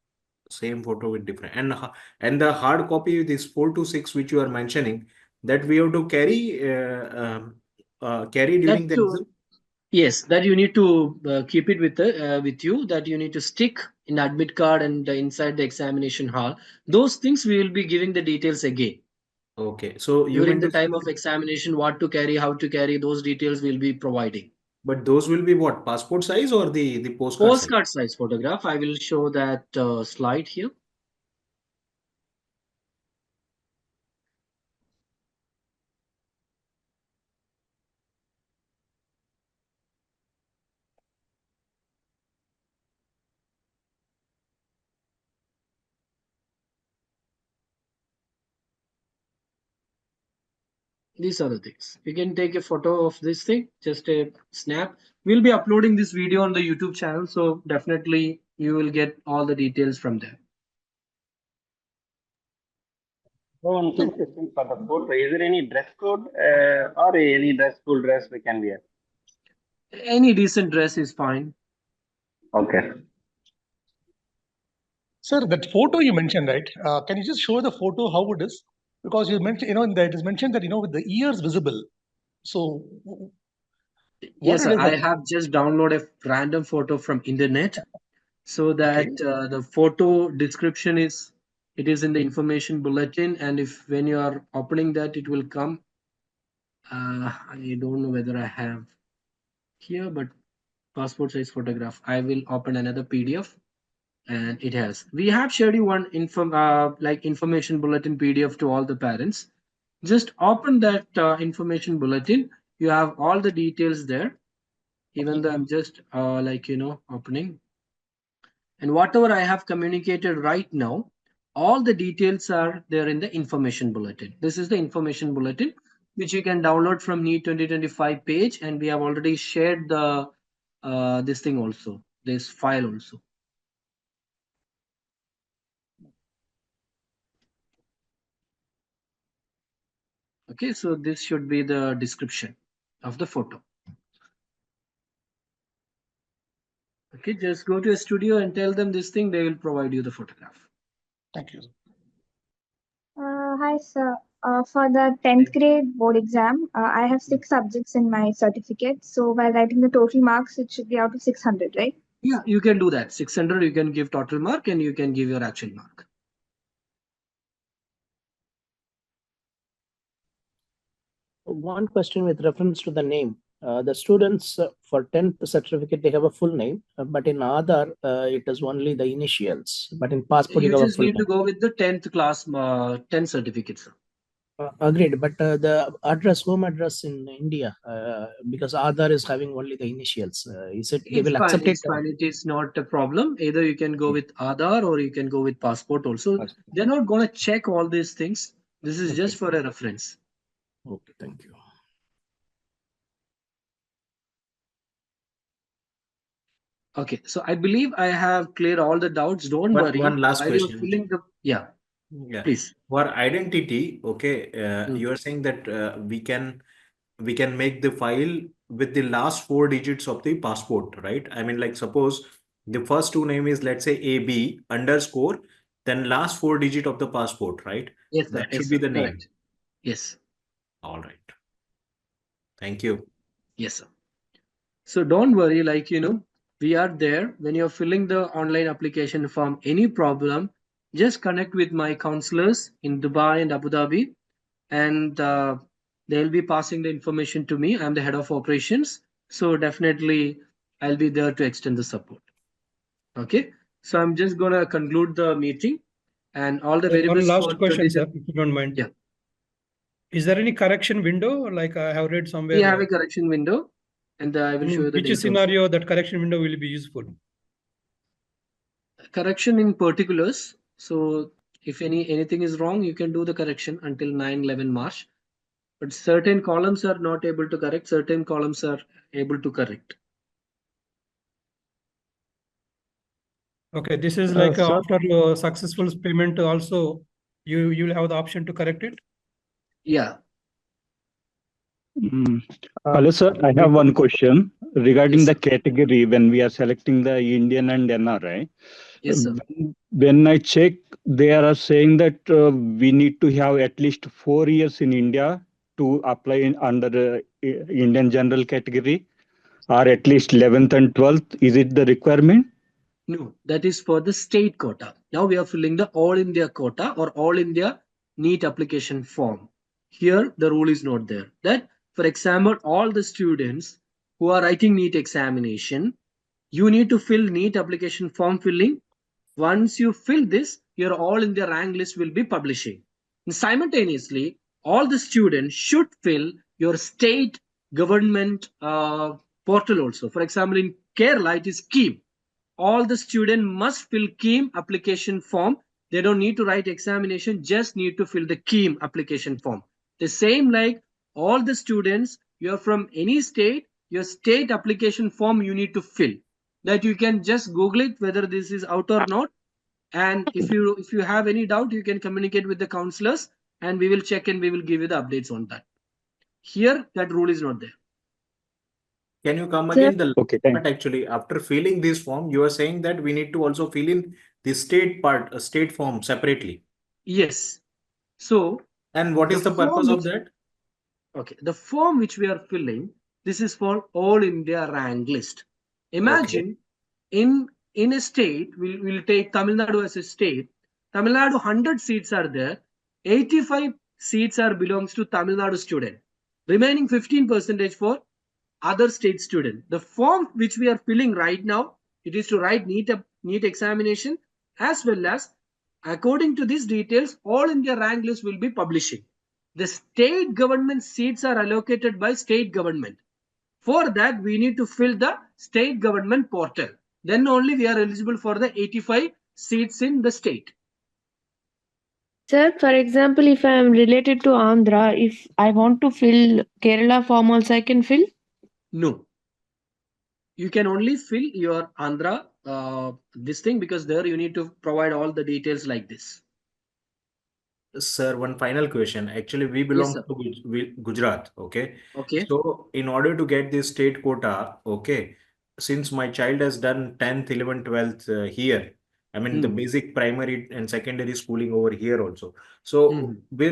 Same photo with different. And the hard copy, this 4 to 6 which you are mentioning, that we have to carry during the exam. Yes, that you need to keep it with you. That you need to stick in admit card and inside the examination hall. Those things we will be giving the details again. Okay, so you during mean the to time say, of examination, what to carry, how to carry, those details we'll be providing. but those will be what, passport size or the postcard size? Postcard size photograph. I will show that slide here. These are the things. You can take a photo of this thing, just a snap. We'll be uploading this video on the YouTube channel, so definitely you will get all the details from there. One quick question for the photo. Is there any dress code or any school dress we can wear? Any decent dress is fine. Okay. Sir, that photo you mentioned, right? Can you just show the photo how it is? Because you mentioned, it is mentioned that with the ears visible. So Yes, sir. I have just downloaded a random photo from internet, so that the photo description is in the information bulletin, and if when you are opening that, it will come. I don't know whether I have here, but passport size photograph. I will open another PDF, and it has. We have shared you one information bulletin PDF to all the parents. Just open that information bulletin. You have all the details there. Even though I'm just opening. And whatever I have communicated right now, all the details are there in the information bulletin. This is the information bulletin, which you can download from NEET 2025 page. And we have already shared the this thing also, this file also. Okay, so this should be the description of the photo. Okay, just go to a studio and tell them this thing, they will provide you the photograph. Thank you. Hi, sir. For the 10th grade board exam, I have 6 subjects in my certificate. So while writing the total marks, it should be out of 600, right? Yeah, you can do that. 600, you can give total mark and you can give your actual mark. One question with reference to the name. The students for 10th certificate, they have a full name, but in Aadhaar, it is only the initials. But in passport, you You have a just full need to name. go with the 10th class, 10 certificate, sir. Agreed, but the address, home address in India, because Aadhaar is having only the initials. Is it they It's will fine. accept it? It's fine. It is not a problem. Either you can go with Aadhaar or you can go with passport also. They're not going to check all these things. This is just for a reference. Okay, thank you. Okay, so I believe I have cleared all the doubts. Don't worry. One last While you're question. filling the Yeah. please. For identity, okay, you are saying that we can make the file with the last 4 digits of the passport, right? I mean, like suppose the first two name is, let's say, AB underscore, then last 4 digit of the passport, right? Yes, sir. That Yes, should be sir. the name. Correct. Yes. All right. Thank you. Yes, sir. So don't worry, like, we are there. When you're filling the online application form, any problem, just connect with my counselors in Dubai and Abu Dhabi, and they'll be passing the information to me. I'm the head of operations. So definitely I'll be there to extend the support. Okay. So I'm just going to conclude the meeting and all the One variables last for question, 20. sir, if you don't mind. Yeah. Is there any correction window? Like I have read somewhere. We have a correction window, and I will show you the which date scenario also. that correction window will be useful? Correction in particulars. So if anything is wrong, you can do the correction until 9/11 March. But certain columns are not able to correct. Certain columns are able to correct. Okay, this is like Sir. after successful payment also, you'll have the option to correct it? Yeah. Hello, sir. I have one question regarding the category when we are selecting the Indian and NRI. Yes, sir. When I check, they are saying that we need to have at least 4 years in India to apply under the Indian general category, or at least 11th and 12th. Is it the requirement? No, that is for the state quota. Now we are filling the All India quota or All India NEET application form. Here, the rule is not there. That, for example, all the students who are writing NEET examination, you need to fill NEET application form filling. Once you fill this, your All India rank list will be publishing. And simultaneously, all the students should fill your state government portal also. For example, in Kerala, it is KEAM. All the student must fill KEAM application form. They don't need to write examination, just need to fill the KEAM application form. The same like all the students, you're from any state, your state application form you need to fill. That you can just Google it whether this is out or not. And if you have any doubt, you can communicate with the counselors and we will check and we will give you the updates on that. Here, that rule is not there. Can you come again? But actually, after filling this form, you are saying that we need to also fill in the state part, state form separately. Yes. So. And what is the purpose of that? Okay, the form which we are filling, this is for All India rank list. Imagine in a state, we'll take Tamil Nadu as a state. Tamil Nadu 100 seats are there. 85 seats are belongs to Tamil Nadu student. Remaining 15% for other state student. The form which we are filling right now, it is to write NEET examination as well as according to these details, All India rank list will be publishing. The state government seats are allocated by state government. For that, we need to fill the state government portal. Then only we are eligible for the 85 seats in the state. Sir, for example, if I am related to Andhra, if I want to fill Kerala form also, I can fill? No. You can only fill your Andhra this thing because there you need to provide all the details like this. Sir, one final question. Actually, we belong to Gujarat. Okay. Okay. So, in order to get this state quota, okay, since my child has done 10th, 11th, 12th here, I mean, the basic primary and secondary schooling over here also. So do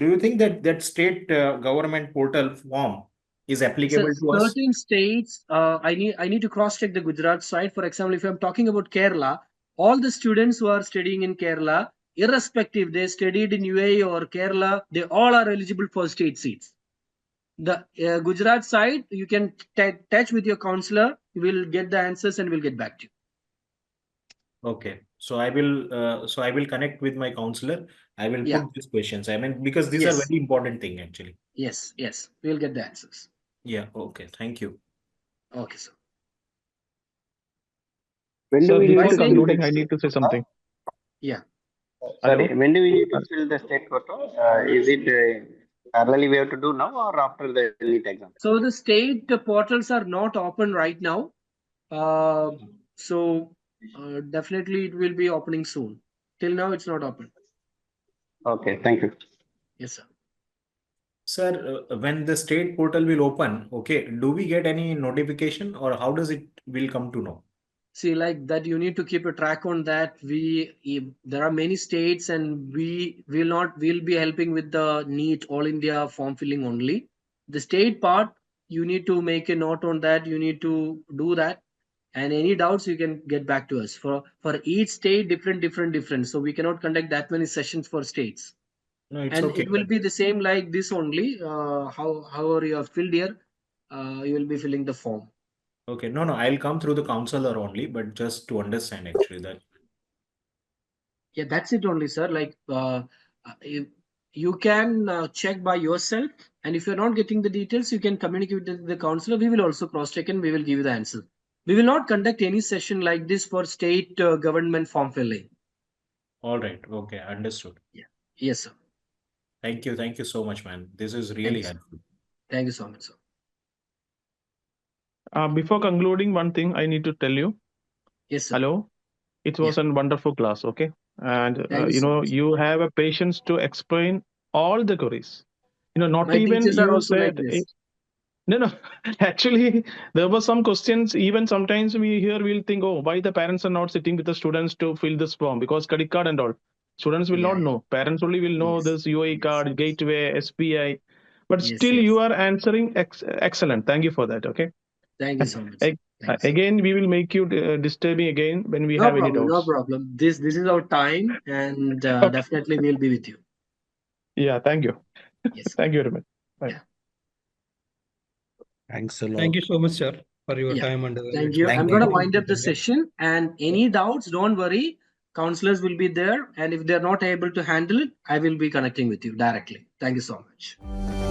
you think that state government portal form is applicable to us? Certain states, I need to cross check the Gujarat side. For example, if I'm talking about Kerala, all the students who are studying in Kerala, irrespective they studied in UAE or Kerala, they all are eligible for state seats. The Gujarat side, you can touch with your counselor. You will get the answers and we'll get back to you. Okay, so I will connect with my counselor. I will put these questions. I mean, because these are very important thing actually. Yes, we'll get the answers. Yeah. Okay. Thank you. Okay, sir. When do we need to concluding, I need to say something. Yeah. Sorry, when do we need to fill the state portal? Is it parallelly we have to do now or after the NEET exam? So the state portals are not open right now. So definitely it will be opening soon. Till now, it's not open. Okay, thank you. Yes, sir. Sir, when the state portal will open, okay, do we get any notification or how does it will come to know? See, like that, you need to keep a track on that. There are many states, and we'll be helping with the NEET All India form filling only. The state part, you need to make a note on that. You need to do that. And any doubts, you can get back to us. For each state, different. So we cannot conduct that many sessions for states. No, it's and okay. It will be the same like this only. However you have filled here, you will be filling the form. Okay, no, I'll come through the counselor only, but just to understand actually that. Yeah, that's it only, sir. Like you can check by yourself, and if you're not getting the details, you can communicate with the counselor. We will also cross check and we will give you the answer. We will not conduct any session like this for state government form filling. All right. Okay, understood. Yeah. Yes, sir. Thank you so much, man. This is really helpful. Thank you so much, sir. Before concluding, one thing I need to tell you. Yes, sir. Hello. It was a wonderful class, okay? And you have a patience to explain all the queries. Not My even teachers are you also said like this. No. Actually, there were some questions. Even sometimes we'll think, oh, why the parents are not sitting with the students to fill this form? Because credit card and all. Students will not know. Parents only will know this UAE card, gateway, SBI. But still, you are answering excellent. Thank you for that. Okay. Thank you so much. Again, we will make you disturbing again when we have any doubts. No problem. This is our time, and definitely we'll be with you. Yeah. Thank you. Yes. Thank you very much. Bye. Yeah. Thanks a lot. Thank you so much, sir, for your time and thank you. I'm going to wind up the session, and any doubts, don't worry. Counselors will be there, and if they're not able to handle it, I will be connecting with you directly. Thank you so much.